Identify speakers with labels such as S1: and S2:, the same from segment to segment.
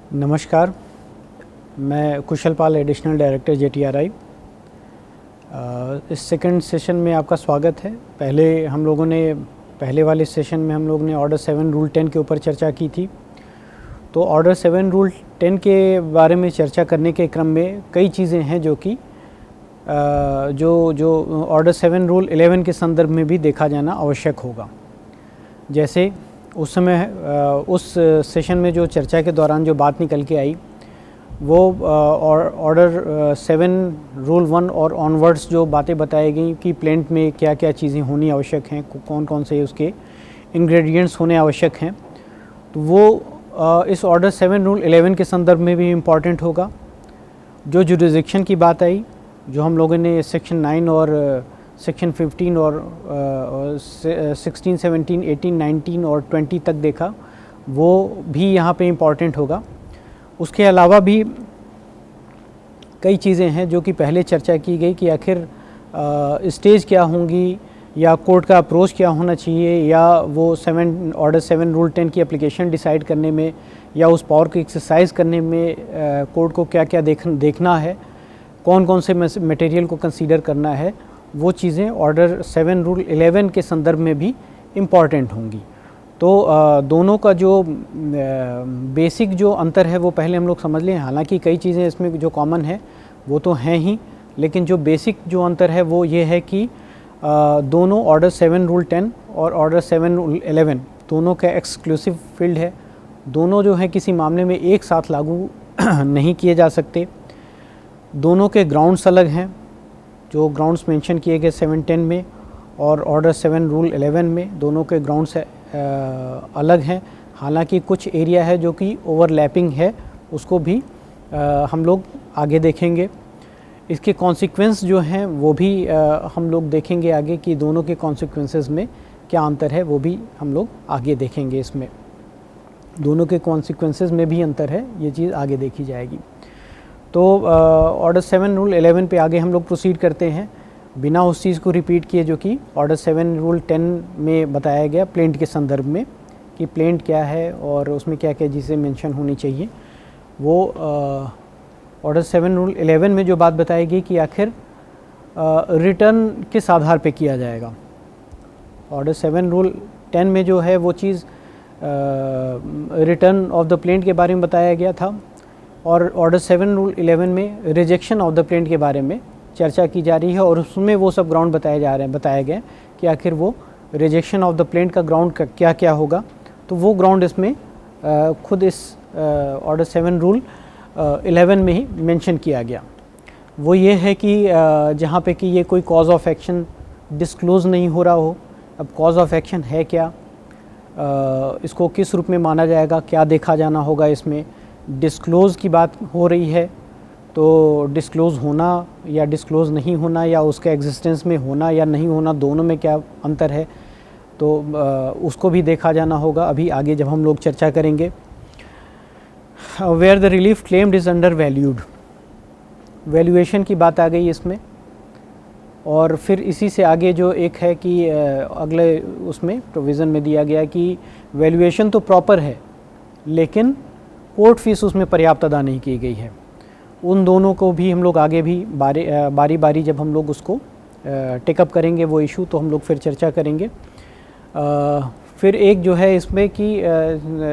S1: नमस्कार, मैं कुशल पाल, additional director JTRI। इस सेकंड सेशन में आपका स्वागत है। पहले वाले सेशन में हम लोग ने ऑर्डर 7 रूल 10 के ऊपर चर्चा की थी। तो ऑर्डर 7 रूल 10 के बारे में चर्चा करने के क्रम में कई चीज़ें हैं जो कि जो ऑर्डर 7 रूल 11 के संदर्भ में भी देखा जाना आवश्यक होगा। जैसे उस सेशन में जो चर्चा के दौरान जो बात निकल के आई वो ऑर्डर 7 रूल 1 और ऑनवर्ड्स जो बातें बताई गई कि प्लेंट में क्या क्या चीज़ें होनी आवश्यक हैं, कौन कौन से उसके इंग्रेडिएंट्स होने आवश्यक हैं, तो वो इस ऑर्डर 7 रूल 11 के संदर्भ में भी इम्पॉर्टेंट होगा। जो जुरिसडिक्शन की बात आई, जो हम लोगों ने सेक्शन 9 और सेक्शन 15 और 16, 17, 18, 19 और 20 तक देखा, वो भी यहाँ पे इम्पॉर्टेंट होगा। उसके अलावा भी कई चीज़ें हैं जो कि पहले चर्चा की गई कि आखिर स्टेज क्या होंगी या कोर्ट का अप्रोच क्या होना चाहिए, या वो ऑर्डर 7 रूल 10 की एप्लीकेशन डिसाइड करने में या उस पावर को एक्सरसाइज करने में कोर्ट को क्या क्या देखना है, कौन कौन से मटेरियल को कंसीडर करना है, वो चीज़ें ऑर्डर 7 रूल 11 के संदर्भ में भी इम्पॉर्टेंट होंगी। तो दोनों का जो बेसिक जो अंतर है वो पहले हम लोग समझ लें। हालांकि कई चीज़ें इसमें जो कॉमन है वो तो हैं ही, लेकिन जो बेसिक जो अंतर है वो ये है कि दोनों ऑर्डर 7 रूल 10 और ऑर्डर 7 रूल 11 दोनों का एक्सक्लूसिव फील्ड है। दोनों जो है किसी मामले में एक साथ लागू नहीं किए जा सकते। दोनों के ग्राउंड्स अलग हैं। जो ग्राउंड्स मेंशन किए गए 7-10 में और ऑर्डर 7 रूल 11 में, दोनों के ग्राउंड्स अलग हैं। हालांकि कुछ एरिया है जो कि ओवरलैपिंग है, उसको भी हम लोग आगे देखेंगे। इसके कॉन्सिक्वेंस जो हैं वो भी हम लोग देखेंगे आगे कि दोनों के कॉन्सिक्वेंसेस में क्या अंतर है, वो भी हम लोग आगे देखेंगे। इसमें दोनों के कॉन्सिक्वेंसेस में भी अंतर है, ये चीज़ आगे देखी जाएगी। तो ऑर्डर 7 रूल 11 पे आगे हम लोग प्रोसीड करते हैं बिना उस चीज़ को रिपीट किए जो कि ऑर्डर 7 रूल 10 में बताया गया प्लेंट के संदर्भ में, कि प्लेंट क्या है और उसमें क्या क्या चीज़ें मेंशन होनी चाहिए। वो ऑर्डर 7 रूल 11 में जो बात बताई गई कि आखिर रिटर्न किस आधार पे किया जाएगा। ऑर्डर 7 रूल 10 में जो है वो चीज़ रिटर्न ऑफ द प्लेंट के बारे में बताया गया था, और ऑर्डर 7 रूल 11 में रिजेक्शन ऑफ द प्लेंट के बारे में चर्चा की जा रही है, और उसमें वो सब ग्राउंड बताए गए कि आखिर वो रिजेक्शन ऑफ द प्लेंट का ग्राउंड क्या क्या होगा। तो वो ग्राउंड इसमें खुद इस ऑर्डर 7 रूल 11 में ही मेंशन किया गया। वो ये है कि जहाँ पे कि ये कोई कॉज ऑफ एक्शन डिस्क्लोज़ नहीं हो रहा हो। अब कॉज ऑफ एक्शन है क्या, इसको किस रूप में माना जाएगा, क्या देखा जाना होगा। इसमें डिस्क्लोज़ की बात हो रही है, तो डिस्क्लोज़ होना या डिस्क्लोज़ नहीं होना, या उसके एग्जिस्टेंस में होना या नहीं होना, दोनों में क्या अंतर है, तो उसको भी देखा जाना होगा अभी आगे जब हम लोग चर्चा करेंगे। Where the relief claimed is undervalued, valuation की बात आ गई इसमें। और फिर इसी से आगे जो एक है कि अगले उसमें प्रोविज़न में दिया गया कि वैल्यूएशन तो प्रॉपर है, लेकिन कोर्ट फीस उसमें पर्याप्त अदा नहीं की गई है। उन दोनों को भी हम लोग आगे भी बारी बारी जब हम लोग उसको टेकअप करेंगे वो इशू, तो हम लोग फिर चर्चा करेंगे। फिर एक जो है इसमें कि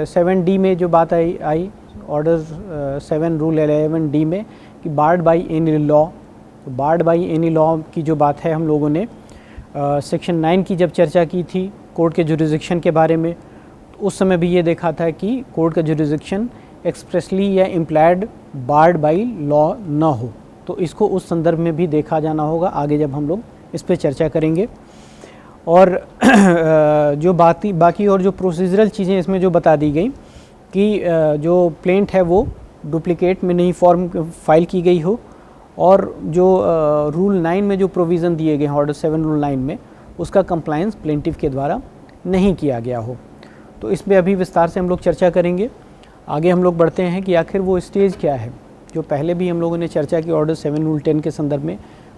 S1: 7D में जो बात आई ऑर्डर 7 रूल 11D में कि barred by any law. Barred by any law की जो बात है, हम लोगों ने सेक्शन 9 की जब चर्चा की थी कोर्ट के जुरिसडिक्शन के बारे में, तो उस समय भी ये देखा था कि कोर्ट का जुरिसडिक्शन एक्सप्रेसली या इम्प्लाइड बार्ड बाई लॉ ना हो। तो इसको उस संदर्भ में भी देखा जाना होगा आगे जब हम लोग इस पर चर्चा करेंगे। और जो बाकी और जो प्रोसीजरल चीज़ें इसमें जो बता दी गई कि जो प्लेंट है वो डुप्लीकेट में नहीं फॉर्म फाइल की गई हो, और जो रूल 9 में जो प्रोविज़न दिए गए हैं ऑर्डर 7 रूल 9 में, उसका कंप्लायंस प्लेंटिफ के द्वारा नहीं किया गया हो। तो इस पर अभी विस्तार से हम लोग चर्चा करेंगे। आगे हम लोग बढ़ते हैं कि आखिर वो स्टेज क्या है, जो पहले भी हम लोगों ने चर्चा की ऑर्डर 7 रूल 10 के संदर्भ में,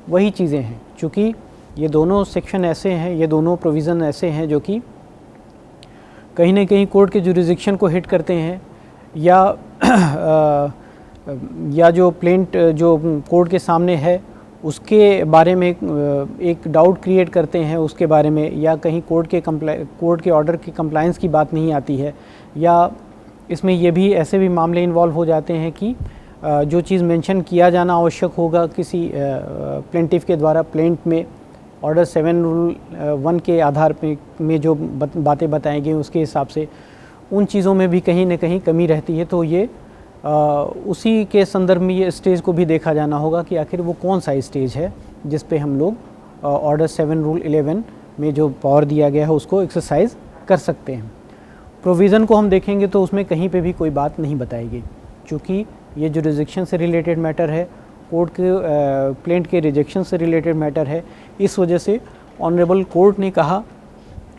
S1: वही चीज़ें हैं। चूँकि ये दोनों सेक्शन ऐसे हैं, ये दोनों प्रोविज़न ऐसे हैं जो कि कहीं ना कहीं कोर्ट के जुरिसडिक्शन को हिट करते हैं, या जो प्लेंट जो कोर्ट के सामने है उसके बारे में एक डाउट क्रिएट करते हैं उसके बारे में, या कहीं कोर्ट के ऑर्डर की कंप्लायंस की बात नहीं आती है, या इसमें ये भी ऐसे भी मामले इन्वॉल्व हो जाते हैं कि जो चीज़ मेंशन किया जाना आवश्यक होगा किसी प्लेंटिफ के द्वारा प्लेंट में ऑर्डर 7 रूल 1 के आधार पे में जो बातें बताई गई उसके हिसाब से उन चीज़ों में भी कहीं ना कहीं कमी रहती है। तो ये उसी के संदर्भ में ये स्टेज को भी देखा जाना होगा कि आखिर वो कौन सा स्टेज है जिस पे हम लोग ऑर्डर 7 रूल 11 में जो पावर दिया गया है उसको एक्सरसाइज कर सकते हैं। प्रोविज़न को हम देखेंगे तो उसमें कहीं पे भी कोई बात नहीं बताई गई, क्योंकि ये जो रिजेक्शन से रिलेटेड मैटर है, कोर्ट के प्लेंट के रिजेक्शन से रिलेटेड मैटर है, इस वजह से ऑनरेबल कोर्ट ने कहा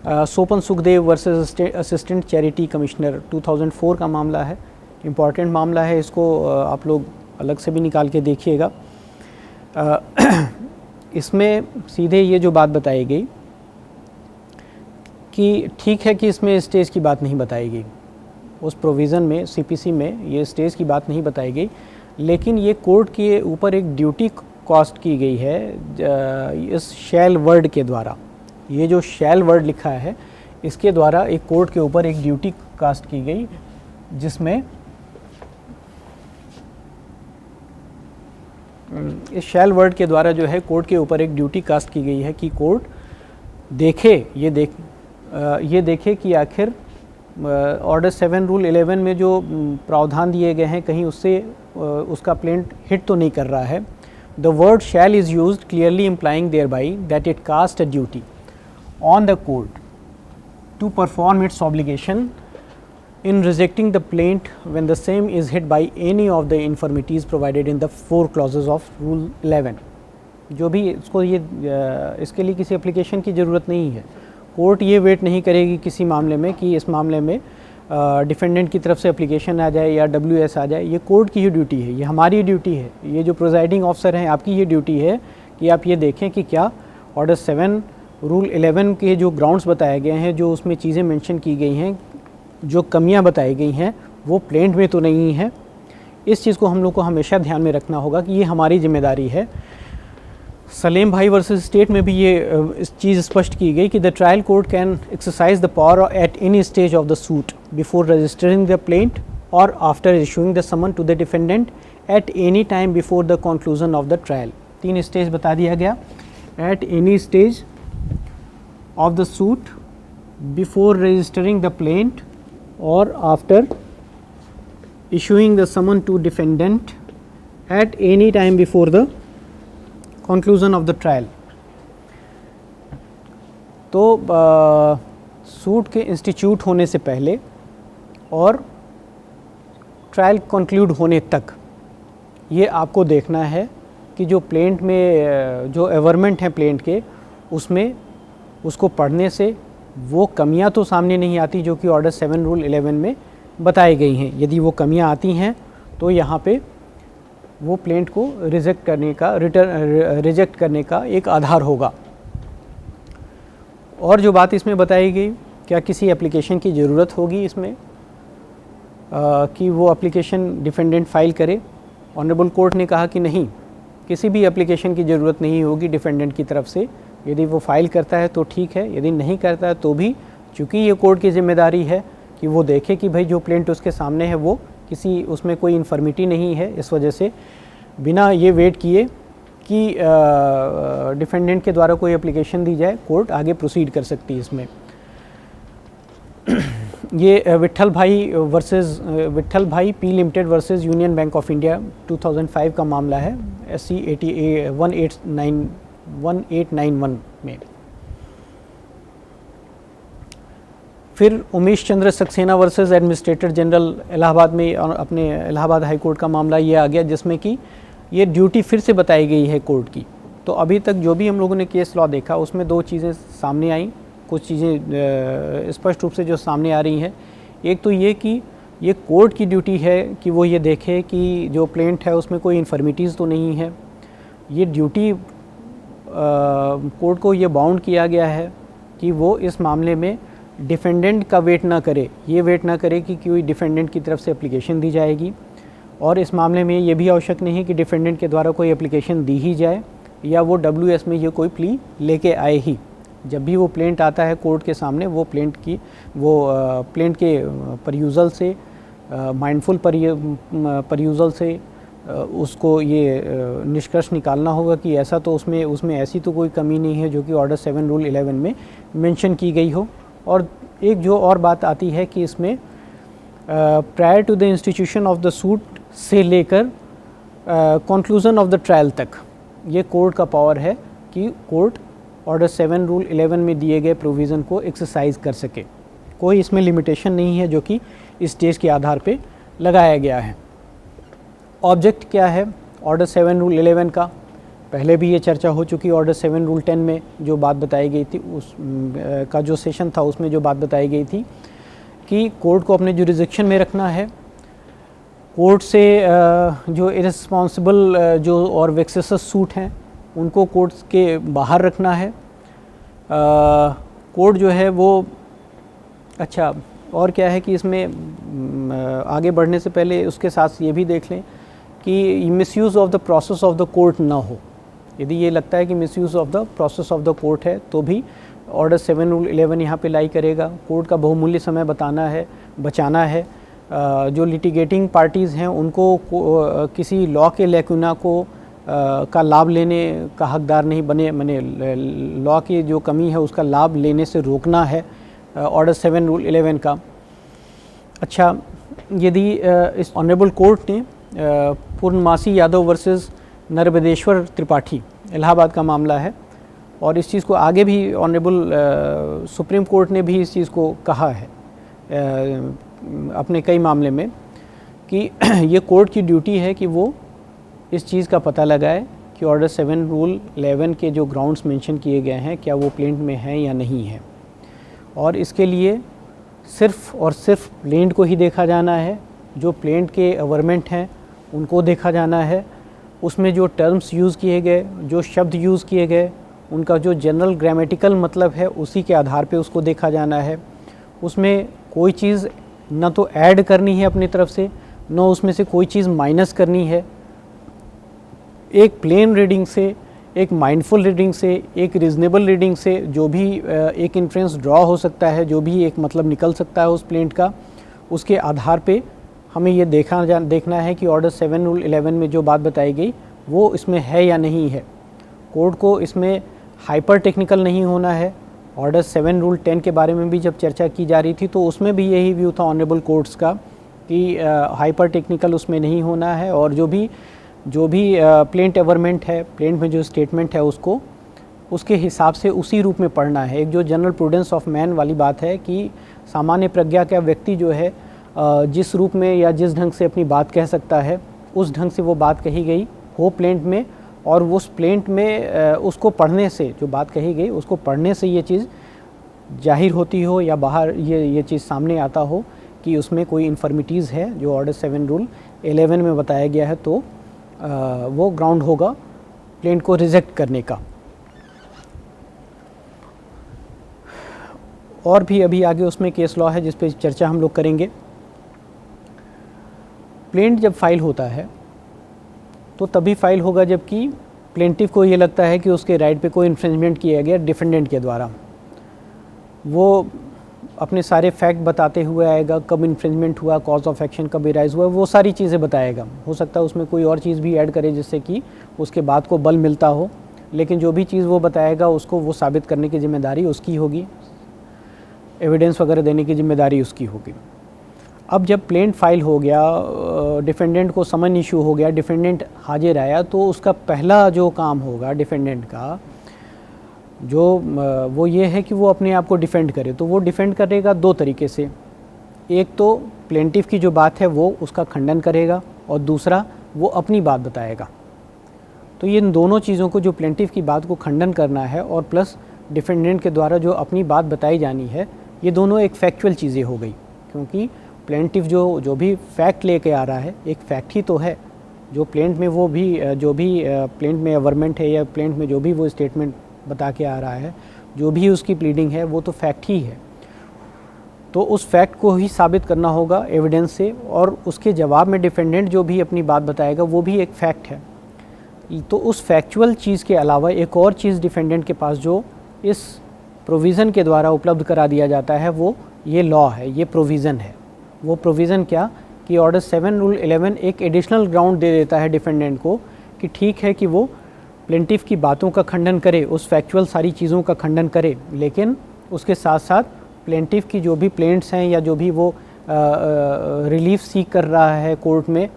S1: Sopan Sukhdev versus assistant charity commissioner 2004 का मामला है, इम्पॉर्टेंट मामला है, इसको आप लोग अलग से भी निकाल के देखिएगा। इसमें सीधे ये जो बात बताई गई कि ठीक है कि इसमें स्टेज की बात नहीं बताई गई, उस प्रोविज़न में सीपीसी में ये स्टेज की बात नहीं बताई गई, लेकिन ये कोर्ट के ऊपर एक ड्यूटी कास्ट की गई है इस शैल वर्ड के द्वारा। ये जो शैल वर्ड लिखा है इसके द्वारा एक कोर्ट के ऊपर एक ड्यूटी कास्ट की गई, जिसमें इस शैल वर्ड के द्वारा जो है कोर्ट के ऊपर एक ड्यूटी कास्ट की गई है कि कोर्ट देखे ये देखे कि आखिर ऑर्डर 7 रूल 11 में जो प्रावधान दिए गए हैं कहीं उससे उसका प्लेंट हिट तो नहीं कर रहा है। The word shall is used clearly implying thereby that it cast a duty on the court to perform its obligation in rejecting the plaint when the same is hit by any of the infirmities provided in the 4 clauses of rule 11। जो भी इसको ये इसके लिए किसी application की ज़रूरत नहीं है, कोर्ट ये वेट नहीं करेगी किसी मामले में कि इस मामले में डिफेंडेंट की तरफ से एप्लीकेशन आ जाए या WS आ जाए। ये कोर्ट की ही ड्यूटी है, ये हमारी ड्यूटी है, ये जो प्रोजाइडिंग ऑफिसर हैं आपकी ये ड्यूटी है कि आप ये देखें कि क्या ऑर्डर 7 रूल 11 के जो ग्राउंड्स बताए गए हैं, जो उसमें चीज़ें मेंशन की गई हैं, जो कमियां बताई गई हैं वो प्लेंट में तो नहीं है। इस चीज़ को हम लोग को हमेशा ध्यान में रखना होगा कि ये हमारी जिम्मेदारी है। सलेम भाई वर्सेस स्टेट में भी ये इस चीज़ स्पष्ट की गई कि the trial court can exercise the power at any stage of the suit before registering the plaint और after issuing the summon to the defendant at any time before the conclusion of the trial. 3 stage बता दिया गया, at any stage of the suit before registering the plaint or after issuing the summon to defendant at any time before the conclusion of the trial। तो suit के institute होने से पहले और trial conclude होने तक ये आपको देखना है कि जो प्लेंट में जो एवरमेंट है प्लेंट के उसमें उसको पढ़ने से वो कमियां तो सामने नहीं आती जो कि ऑर्डर 7 रूल 11 में बताई गई हैं। यदि वो कमियां आती हैं तो यहाँ पे वो प्लेंट को रिजेक्ट करने का एक आधार होगा। और जो बात इसमें बताई गई, क्या किसी एप्लीकेशन की ज़रूरत होगी इसमें कि वो एप्लीकेशन डिफेंडेंट फाइल करे? ऑनरेबल कोर्ट ने कहा कि नहीं, किसी भी एप्लीकेशन की ज़रूरत नहीं होगी डिफेंडेंट की तरफ से। यदि वो फाइल करता है तो ठीक है, यदि नहीं करता है तो भी चूँकि ये कोर्ट की जिम्मेदारी है कि वो देखे कि भाई जो प्लेंट उसके सामने है वो किसी उसमें कोई इन्फर्मिटी नहीं है, इस वजह से बिना ये वेट किए कि डिफेंडेंट के द्वारा कोई एप्लीकेशन दी जाए कोर्ट आगे प्रोसीड कर सकती है इसमें। ये Vitthal Bhai P limited versus Union Bank of India 2005 का मामला है, SC 1891 में। फिर Umesh Chandra Saxena versus administrator general Allahabad में अपने इलाहाबाद हाई कोर्ट का मामला ये आ गया, जिसमें कि ये ड्यूटी फिर से बताई गई है कोर्ट की। तो अभी तक जो भी हम लोगों ने केस लॉ देखा उसमें 2 चीज़ें सामने आई, कुछ चीज़ें स्पष्ट रूप से जो सामने आ रही हैं। एक तो ये कि ये कोर्ट की ड्यूटी है कि वो ये देखे कि जो प्लेंट है उसमें कोई इन्फर्मिटीज़ तो नहीं है। ये ड्यूटी कोर्ट को ये बाउंड किया गया है कि वो इस मामले में डिफेंडेंट का वेट ना करे, ये वेट ना करे कि कोई डिफेंडेंट की तरफ से एप्लीकेशन दी जाएगी, और इस मामले में ये भी आवश्यक नहीं है कि डिफेंडेंट के द्वारा कोई एप्लीकेशन दी ही जाए या वो WS में ये कोई प्ली लेके आए ही। जब भी वो प्लेंट आता है कोर्ट के सामने, वो प्लेंट के परयूज़ल से, माइंडफुल परयूज़ल से उसको ये निष्कर्ष निकालना होगा कि ऐसा तो उसमें ऐसी तो कोई कमी नहीं है जो कि ऑर्डर 7 रूल 11 में मेंशन की गई हो। और एक जो और बात आती है कि इसमें prior to the institution of the suit से लेकर कंक्लूजन ऑफ द ट्रायल तक ये कोर्ट का पावर है कि कोर्ट ऑर्डर 7 रूल 11 में दिए गए प्रोविज़न को एक्सरसाइज कर सके। कोई इसमें लिमिटेशन नहीं है जो कि इस स्टेज के आधार पे लगाया गया है। ऑब्जेक्ट क्या है ऑर्डर 7 रूल 11 का? पहले भी ये चर्चा हो चुकी। ऑर्डर 7 रूल 10 में जो बात बताई गई थी, उस का जो सेशन था उसमें जो बात बताई गई थी कि कोर्ट को अपने जुरिसडिक्शन में रखना है, कोर्ट से जो इररिस्पॉन्सिबल जो और वेक्सेसस सूट हैं उनको कोर्ट के बाहर रखना है। कोर्ट जो है वो, अच्छा और क्या है कि इसमें आगे बढ़ने से पहले उसके साथ ये भी देख लें कि misuse of the process of the court ना हो। यदि ये लगता है कि misuse of the process of the court है तो भी ऑर्डर 7 रूल 11 यहाँ पे लाई करेगा। कोर्ट का बहुमूल्य समय बचाना है। जो लिटिगेटिंग पार्टीज़ हैं उनको किसी लॉ के लैकुना का लाभ लेने का हकदार नहीं बने लॉ की जो कमी है उसका लाभ लेने से रोकना है ऑर्डर 7 रूल 11 का। अच्छा, यदि इस ऑनरेबल कोर्ट ने पूर्णमासी यादव वर्सेस नर्मदेश्वर त्रिपाठी इलाहाबाद का मामला है, और इस चीज़ को आगे भी ऑनरेबल सुप्रीम कोर्ट ने भी इस चीज़ को कहा है अपने कई मामले में कि ये कोर्ट की ड्यूटी है कि वो इस चीज़ का पता लगाए कि ऑर्डर 7 रूल 11 के जो ग्राउंड्स मेंशन किए गए हैं क्या वो प्लेंट में हैं या नहीं है, और इसके लिए सिर्फ़ और सिर्फ प्लेंट को ही देखा जाना है। जो प्लेंट के अवरमेंट हैं उनको देखा जाना है, उसमें जो टर्म्स यूज़ किए गए, जो शब्द यूज़ किए गए, उनका जो जनरल ग्रामेटिकल मतलब है उसी के आधार पे उसको देखा जाना है। उसमें कोई चीज़ न तो ऐड करनी है अपनी तरफ से, न उसमें से कोई चीज़ माइनस करनी है। एक प्लेन रीडिंग से, एक माइंडफुल रीडिंग से, एक रीज़नेबल रीडिंग से जो भी एक इन्फ्रेंस ड्रॉ हो सकता है, जो भी एक मतलब निकल सकता है उस प्लेंट का, उसके आधार पे हमें ये देखना है कि ऑर्डर 7 रूल 11 में जो बात बताई गई वो इसमें है या नहीं है। कोर्ट को इसमें हाइपर टेक्निकल नहीं होना है। ऑर्डर 7 रूल 10 के बारे में भी जब चर्चा की जा रही थी तो उसमें भी यही व्यू था ऑनरेबल कोर्ट्स का कि हाइपर टेक्निकल उसमें नहीं होना है, और जो भी प्लेंट एवरमेंट है, प्लेंट में जो स्टेटमेंट है उसको उसके हिसाब से उसी रूप में पढ़ना है। एक जो जनरल प्रूडेंस ऑफ मैन वाली बात है कि सामान्य प्रज्ञा का व्यक्ति जो है जिस रूप में या जिस ढंग से अपनी बात कह सकता है उस ढंग से वो बात कही गई हो प्लेंट में, और उस प्लेंट में उसको पढ़ने से, जो बात कही गई उसको पढ़ने से ये चीज़ जाहिर होती हो या बाहर ये चीज़ सामने आता हो कि उसमें कोई इन्फर्मिटीज़ है जो ऑर्डर 7 रूल 11 में बताया गया है, तो वो ग्राउंड होगा प्लेंट को रिजेक्ट करने का। और भी अभी आगे उसमें केस लॉ है जिस पे चर्चा हम लोग करेंगे। प्लेंट जब फाइल होता है तो तभी फाइल होगा जबकि प्लेंटिफ को ये लगता है कि उसके राइट पे कोई इन्फ्रिंजमेंट किया गया डिफेंडेंट के द्वारा। वो अपने सारे फैक्ट बताते हुए आएगा, कब इन्फ्रिंजमेंट हुआ, कॉज ऑफ एक्शन कब इराइज हुआ, वो सारी चीज़ें बताएगा। हो सकता है उसमें कोई और चीज़ भी ऐड करे जिससे कि उसके बात को बल मिलता हो, लेकिन जो भी चीज़ वो बताएगा उसको वो साबित करने की जिम्मेदारी उसकी होगी, एविडेंस वगैरह देने की जिम्मेदारी उसकी होगी। अब जब प्लेंट फाइल हो गया, डिफेंडेंट को समन इशू हो गया, डिफेंडेंट हाजिर आया, तो उसका पहला जो काम होगा डिफेंडेंट का जो वो ये है कि वो अपने आप को डिफेंड करे। तो वो डिफेंड करेगा दो तरीके से, एक तो प्लेंटिफ की जो बात है वो उसका खंडन करेगा, और दूसरा वो अपनी बात बताएगा। तो ये इन दोनों चीज़ों को, जो प्लेंटिफ की बात को खंडन करना है और प्लस डिफेंडेंट के द्वारा जो अपनी बात बताई जानी है, ये दोनों एक फैक्चुअल चीज़ें हो गई, क्योंकि प्लेंटिफ जो भी फैक्ट लेके आ रहा है एक फैक्ट ही तो है। जो प्लेंट में वो भी जो भी प्लेंट में अवरमेंट है या प्लेंट में जो भी वो स्टेटमेंट बता के आ रहा है, जो भी उसकी प्लीडिंग है वो तो फैक्ट ही है। तो उस फैक्ट को ही साबित करना होगा एविडेंस से, और उसके जवाब में डिफेंडेंट जो भी अपनी बात बताएगा वो भी एक फैक्ट है। तो उस फैक्चुअल चीज़ के अलावा एक और चीज़ डिफेंडेंट के पास जो इस प्रोविज़न के द्वारा उपलब्ध करा दिया जाता है वो ये लॉ है, ये प्रोविज़न है। वो प्रोविज़न क्या कि ऑर्डर 7 रूल 11 एक एडिशनल ग्राउंड दे देता है डिफेंडेंट को कि ठीक है कि वो प्लेंटिफ की बातों का खंडन करे, उस फैक्चुअल सारी चीज़ों का खंडन करे, लेकिन उसके साथ साथ प्लेंटिफ की जो भी प्लेंट्स हैं या जो भी वो रिलीफ सीख कर रहा है कोर्ट में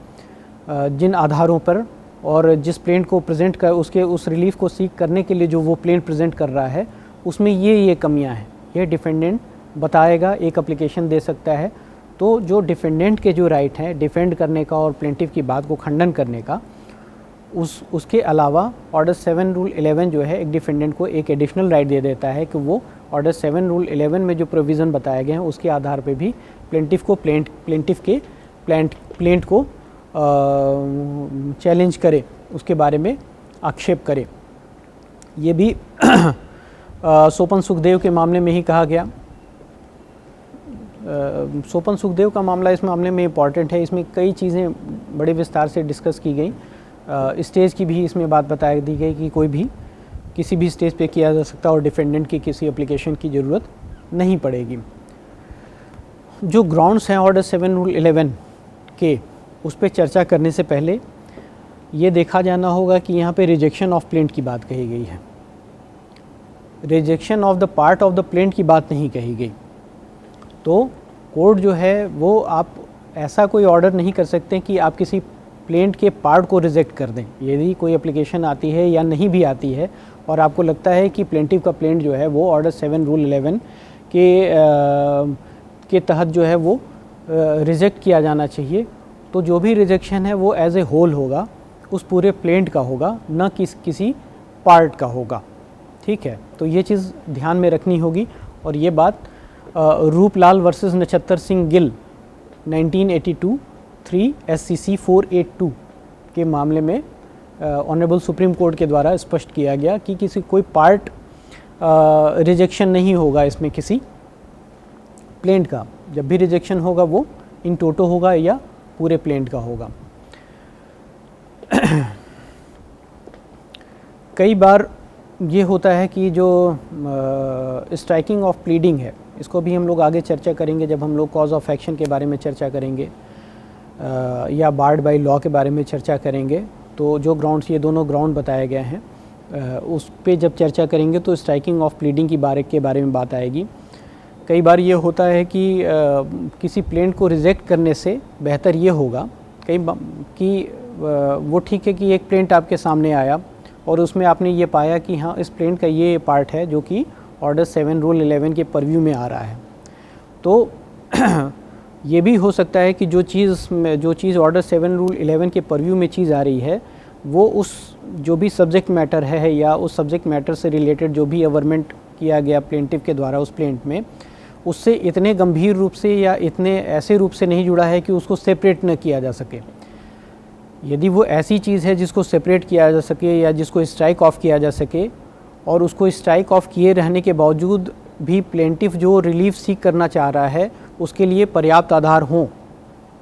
S1: जिन आधारों पर, और जिस प्लेंट को प्रेजेंट कर उसके उस रिलीफ को सीख करने के लिए जो वो प्लेंट प्रेजेंट कर रहा है उसमें ये कमियां हैं, ये डिफेंडेंट बताएगा, एक एप्लीकेशन दे सकता है। तो जो डिफेंडेंट के जो राइट हैं डिफेंड करने का और प्लेंटिफ की बात को खंडन करने का, उसके अलावा ऑर्डर 7 रूल 11 जो है एक डिफेंडेंट को एक एडिशनल राइट दे देता है कि वो ऑर्डर 7 रूल 11 में जो प्रोविज़न बताए गए हैं उसके आधार पे भी प्लेंटिफ को प्लेंट को चैलेंज करे, उसके बारे में आक्षेप करे। ये भी सोपन सुखदेव के मामले में ही कहा गया। सोपन सुखदेव का मामला इस मामले में इम्पॉर्टेंट है, इसमें कई चीज़ें बड़े विस्तार से डिस्कस की गई। स्टेज की भी इसमें बात बताई दी गई कि कोई भी किसी भी स्टेज पे किया जा सकता और डिफेंडेंट की किसी एप्लीकेशन की ज़रूरत नहीं पड़ेगी। जो ग्राउंड्स हैं ऑर्डर 7 रूल 11 के, उस पर चर्चा करने से पहले ये देखा जाना होगा कि यहाँ पे रिजेक्शन ऑफ प्लेंट की बात कही गई है, rejection of the part of the plaint की बात नहीं कही गई। तो कोर्ट जो है वो आप ऐसा कोई ऑर्डर नहीं कर सकते कि आप किसी प्लेंट के पार्ट को रिजेक्ट कर दें। यदि कोई एप्लीकेशन आती है या नहीं भी आती है और आपको लगता है कि प्लेंटिव का प्लेंट जो है वो ऑर्डर 7 रूल 11 के तहत जो है वो रिजेक्ट किया जाना चाहिए, तो जो भी रिजेक्शन है वो एज ए होल होगा, उस पूरे प्लेंट का होगा, न किसी पार्ट का होगा। ठीक है, तो ये चीज़ ध्यान में रखनी होगी। और ये बात रूपलाल वर्सेस नक्षत्र सिंह गिल 1982 3 SCC 482 के मामले में ऑनरेबल सुप्रीम कोर्ट के द्वारा स्पष्ट किया गया कि किसी कोई पार्ट रिजेक्शन नहीं होगा इसमें किसी प्लेंट का। जब भी रिजेक्शन होगा वो इन टोटो होगा या पूरे प्लेंट का होगा। कई बार ये होता है कि जो स्ट्राइकिंग ऑफ प्लीडिंग है, इसको भी हम लोग आगे चर्चा करेंगे जब हम लोग कॉज ऑफ एक्शन के बारे में चर्चा करेंगे या बार्ड बाय लॉ के बारे में चर्चा करेंगे। तो जो ग्राउंड्स, ये दोनों ग्राउंड बताए गए हैं, उस पे जब चर्चा करेंगे तो स्ट्राइकिंग ऑफ प्लीडिंग के बारे में बात आएगी। कई बार ये होता है कि किसी प्लेंट को रिजेक्ट करने से बेहतर ये होगा कि वो ठीक है कि एक प्लेंट आपके सामने आया और उसमें आपने ये पाया कि हाँ इस प्लेंट का ये पार्ट है जो कि ऑर्डर 7 रूल 11 के परव्यू में आ रहा है। तो ये भी हो सकता है कि जो चीज़ ऑर्डर 7 रूल 11 के परव्यू में चीज़ आ रही है वो उस जो भी सब्जेक्ट मैटर है या उस सब्जेक्ट मैटर से रिलेटेड जो भी अवरमेंट किया गया प्लेंटिव के द्वारा उस प्लेंट में, उससे इतने गंभीर रूप से या इतने ऐसे रूप से नहीं जुड़ा है कि उसको सेपरेट न किया जा सके। यदि वो ऐसी चीज़ है जिसको सेपरेट किया जा सके या जिसको स्ट्राइक ऑफ किया जा सके, और उसको स्ट्राइक ऑफ किए रहने के बावजूद भी प्लेंटिफ जो रिलीफ सीख करना चाह रहा है उसके लिए पर्याप्त आधार हों,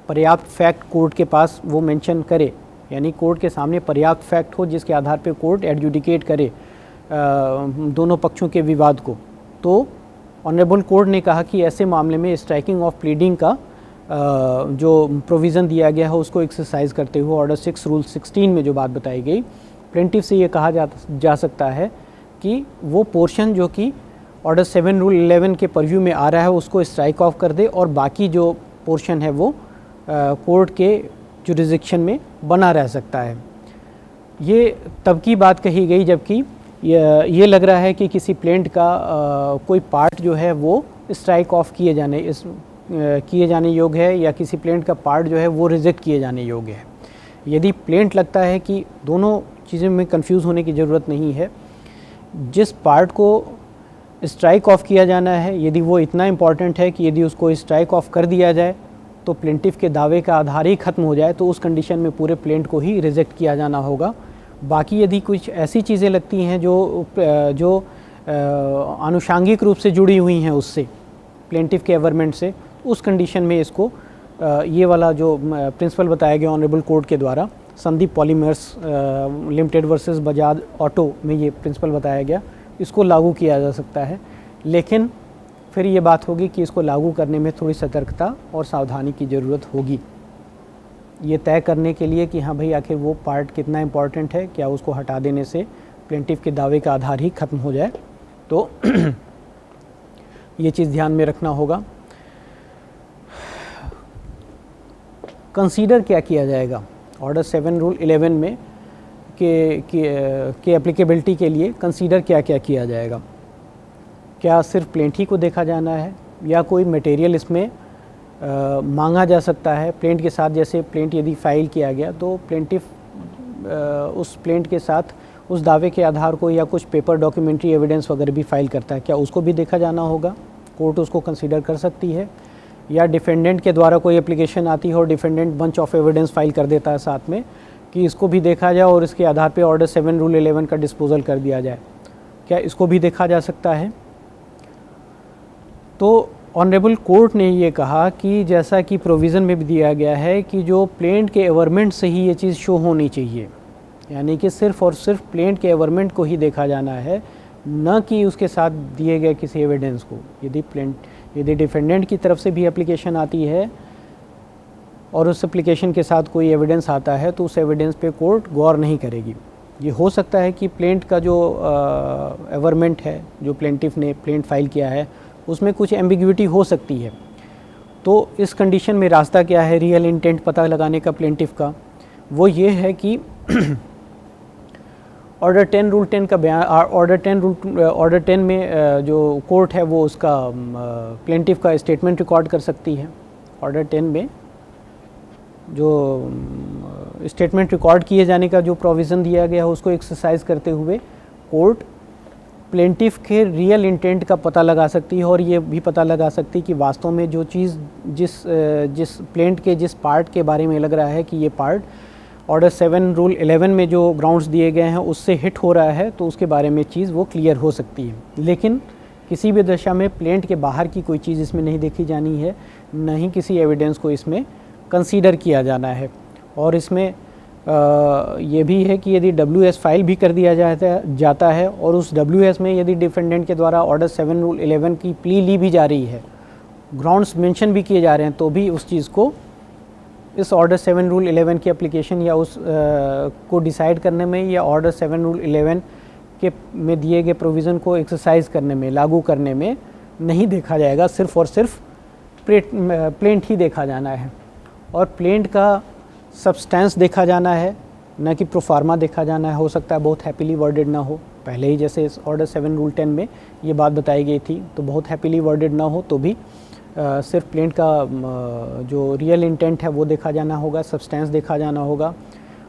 S1: पर्याप्त फैक्ट कोर्ट के पास वो मेंशन करे, यानी कोर्ट के सामने पर्याप्त फैक्ट हो जिसके आधार पे कोर्ट एडजुडिकेट करे दोनों पक्षों के विवाद को। तो ऑनरेबल कोर्ट ने कहा कि ऐसे मामले में स्ट्राइकिंग ऑफ प्लीडिंग का जो प्रोविज़न दिया गया है उसको एक्सरसाइज करते हुए ऑर्डर 6 रूल 16 में जो बात बताई गई, प्लेंटिफ से ये कहा जा सकता है कि वो पोर्शन जो कि ऑर्डर 7 रूल 11 के परव्यू में आ रहा है उसको स्ट्राइक ऑफ कर दे और बाकी जो पोर्शन है वो कोर्ट के जुरिसडिक्शन में बना रह सकता है। ये तब की बात कही गई जबकि ये लग रहा है कि किसी प्लेंट का कोई पार्ट जो है वो स्ट्राइक ऑफ किए जाने योग्य है या किसी प्लेंट का पार्ट जो है वो रिजेक्ट किए जाने योग्य है। यदि प्लेंट लगता है कि दोनों चीज़ों में कंफ्यूज होने की ज़रूरत नहीं है, जिस पार्ट को स्ट्राइक ऑफ किया जाना है यदि वो इतना इम्पॉर्टेंट है कि यदि उसको स्ट्राइक ऑफ कर दिया जाए तो प्लेंटिफ के दावे का आधार ही ख़त्म हो जाए, तो उस कंडीशन में पूरे प्लेंट को ही रिजेक्ट किया जाना होगा। बाकी यदि कुछ ऐसी चीज़ें लगती हैं जो आनुषांगिक रूप से जुड़ी हुई हैं उससे, प्लेंटिफ के एवरमेंट से, उस कंडीशन में इसको ये वाला जो प्रिंसिपल बताया गया ऑनरेबल कोर्ट के द्वारा, Sandeep polymers limited versus Bajaj auto में ये प्रिंसिपल बताया गया, इसको लागू किया जा सकता है। लेकिन फिर ये बात होगी कि इसको लागू करने में थोड़ी सतर्कता और सावधानी की ज़रूरत होगी, ये तय करने के लिए कि हाँ भाई आखिर वो पार्ट कितना इम्पॉर्टेंट है, क्या उसको हटा देने से प्लेंटिफ के दावे का आधार ही ख़त्म हो जाए। तो ये चीज़ ध्यान में रखना होगा। कंसीडर क्या किया जाएगा ऑर्डर 7 रूल 11 में के एप्लीकेबिलिटी के लिए कंसीडर क्या क्या किया जाएगा? क्या सिर्फ प्लेंट ही को देखा जाना है या कोई मटेरियल इसमें मांगा जा सकता है? प्लेंट के साथ, जैसे प्लेंट यदि फाइल किया गया तो प्लेंटिफ उस प्लेंट के साथ उस दावे के आधार को या कुछ पेपर डॉक्यूमेंट्री एविडेंस वगैरह भी फाइल करता है, क्या उसको भी देखा जाना होगा? कोर्ट उसको कंसीडर कर सकती है। या डिफेंडेंट के द्वारा कोई एप्लीकेशन आती है और defendant bunch of evidence file कर देता है साथ में कि इसको भी देखा जाए और इसके आधार पे ऑर्डर 7 रूल 11 का डिस्पोजल कर दिया जाए, क्या इसको भी देखा जा सकता है? तो ऑनरेबल कोर्ट ने ये कहा कि जैसा कि प्रोविज़न में भी दिया गया है कि जो प्लेंट के एवरमेंट से ही ये चीज़ शो होनी चाहिए, यानी कि सिर्फ़ और सिर्फ प्लेंट के एवरमेंट को ही देखा जाना है, न कि उसके साथ दिए गए किसी एविडेंस को। यदि डिफेंडेंट की तरफ से भी एप्लीकेशन आती है और उस एप्लीकेशन के साथ कोई एविडेंस आता है तो उस एविडेंस पे कोर्ट गौर नहीं करेगी। ये हो सकता है कि प्लेंट का जो एवरमेंट है, जो प्लेंटिफ ने प्लेंट फाइल किया है, उसमें कुछ एम्बिग्विटी हो सकती है। तो इस कंडीशन में रास्ता क्या है रियल इंटेंट पता लगाने का प्लेंटिफ का? वो ये है कि ऑर्डर 10 रूल 10 का बयान, ऑर्डर 10 में जो कोर्ट है वो उसका प्लेंटिफ का स्टेटमेंट रिकॉर्ड कर सकती है। ऑर्डर 10 में जो स्टेटमेंट रिकॉर्ड किए जाने का जो प्रोविज़न दिया गया है उसको एक्सरसाइज करते हुए कोर्ट प्लेंटिफ के रियल इंटेंट का पता लगा सकती है और ये भी पता लगा सकती है कि वास्तव में जो चीज़ जिस प्लेंट के जिस पार्ट के बारे में लग रहा है कि ये पार्ट ऑर्डर 7 रूल 11 में जो ग्राउंड्स दिए गए हैं उससे हिट हो रहा है, तो उसके बारे में चीज़ वो क्लियर हो सकती है। लेकिन किसी भी दशा में प्लेंट के बाहर की कोई चीज़ इसमें नहीं देखी जानी है, न ही किसी एविडेंस को इसमें कंसीडर किया जाना है। और इसमें ये भी है कि यदि WS फाइल भी कर दिया जाता है और उस WS में यदि डिफेंडेंट के द्वारा ऑर्डर 7 रूल 11 की प्ली ली भी जा रही है, ग्राउंड्स मेंशन भी किए जा रहे हैं, तो भी उस चीज़ को इस ऑर्डर 7 रूल 11 की एप्लीकेशन या उस को डिसाइड करने में या ऑर्डर 7 रूल 11 के में दिए गए प्रोविज़न को एक्सरसाइज करने में, लागू करने में नहीं देखा जाएगा। सिर्फ और सिर्फ प्लेंट ही देखा जाना है और प्लेंट का सब्सटेंस देखा जाना है, न कि प्रोफार्मा देखा जाना है। हो सकता है बहुत हैप्पीली वर्डेड ना हो, पहले ही जैसे इस ऑर्डर 7 रूल 10 में ये बात बताई गई थी, तो बहुत हैप्पीली वर्डेड ना हो तो भी सिर्फ प्लेंट का जो रियल इंटेंट है वो देखा जाना होगा, सब्सटेंस देखा जाना होगा।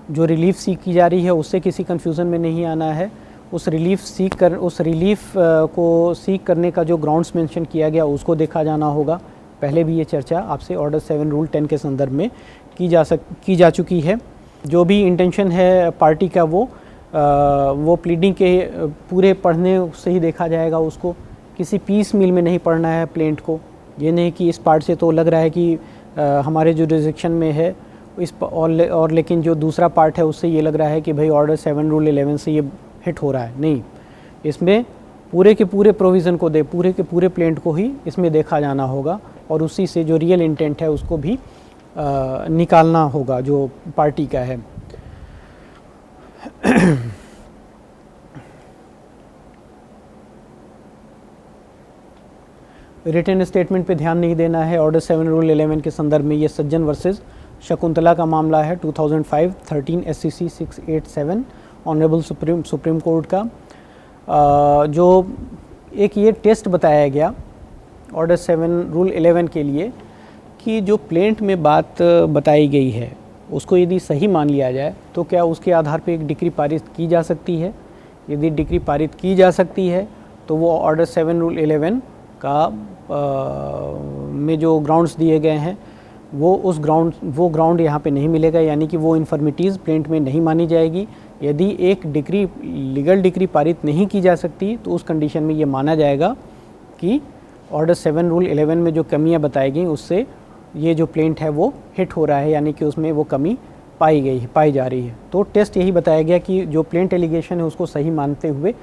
S1: जो रिलीफ सीख की जा रही है उससे किसी कन्फ्यूज़न में नहीं आना है। उस रिलीफ को सीख करने का जो ग्राउंड्स मेंशन किया गया उसको देखा जाना होगा। पहले भी ये चर्चा आपसे ऑर्डर 7 रूल 10 के संदर्भ में की जा चुकी है। जो भी इंटेंशन है पार्टी का वो प्लीडिंग के पूरे पढ़ने से ही देखा जाएगा। उसको किसी पीस मील में नहीं पढ़ना है प्लेंट को। ये नहीं कि इस पार्ट से तो लग रहा है कि हमारे जुरिसडिक्शन में है और लेकिन जो दूसरा पार्ट है उससे ये लग रहा है कि भाई ऑर्डर 7 रूल 11 से ये हिट हो रहा है। नहीं, इसमें पूरे के पूरे प्रोविज़न को पूरे के पूरे प्लेंट को ही इसमें देखा जाना होगा और उसी से जो रियल इंटेंट है उसको भी निकालना होगा जो पार्टी का है। रिटन स्टेटमेंट पे ध्यान नहीं देना है। ऑर्डर 7 रूल 11 के संदर्भ में ये सज्जन वर्सेस शकुंतला का मामला है 2005 13 SCC 687 ऑनरेबल सुप्रीम कोर्ट का। जो एक ये टेस्ट बताया गया ऑर्डर 7 रूल 11 के लिए कि जो प्लेंट में बात बताई गई है उसको यदि सही मान लिया जाए तो क्या उसके आधार पे एक डिक्री पारित की जा सकती है। यदि डिक्री पारित की जा सकती है तो वो ऑर्डर 7 रूल 11 का में जो ग्राउंड्स दिए गए हैं वो ग्राउंड यहाँ पे नहीं मिलेगा, यानी कि वो इन्फर्मिटीज़ प्लेंट में नहीं मानी जाएगी। यदि एक लीगल डिक्री पारित नहीं की जा सकती तो उस कंडीशन में ये माना जाएगा कि ऑर्डर 7 रूल 11 में जो कमियां बताई गई उससे ये जो प्लेंट है वो हिट हो रहा है, यानी कि उसमें वो कमी पाई जा रही है। तो टेस्ट यही बताया गया कि जो प्लेंट एलिगेशन है उसको सही मानते हुए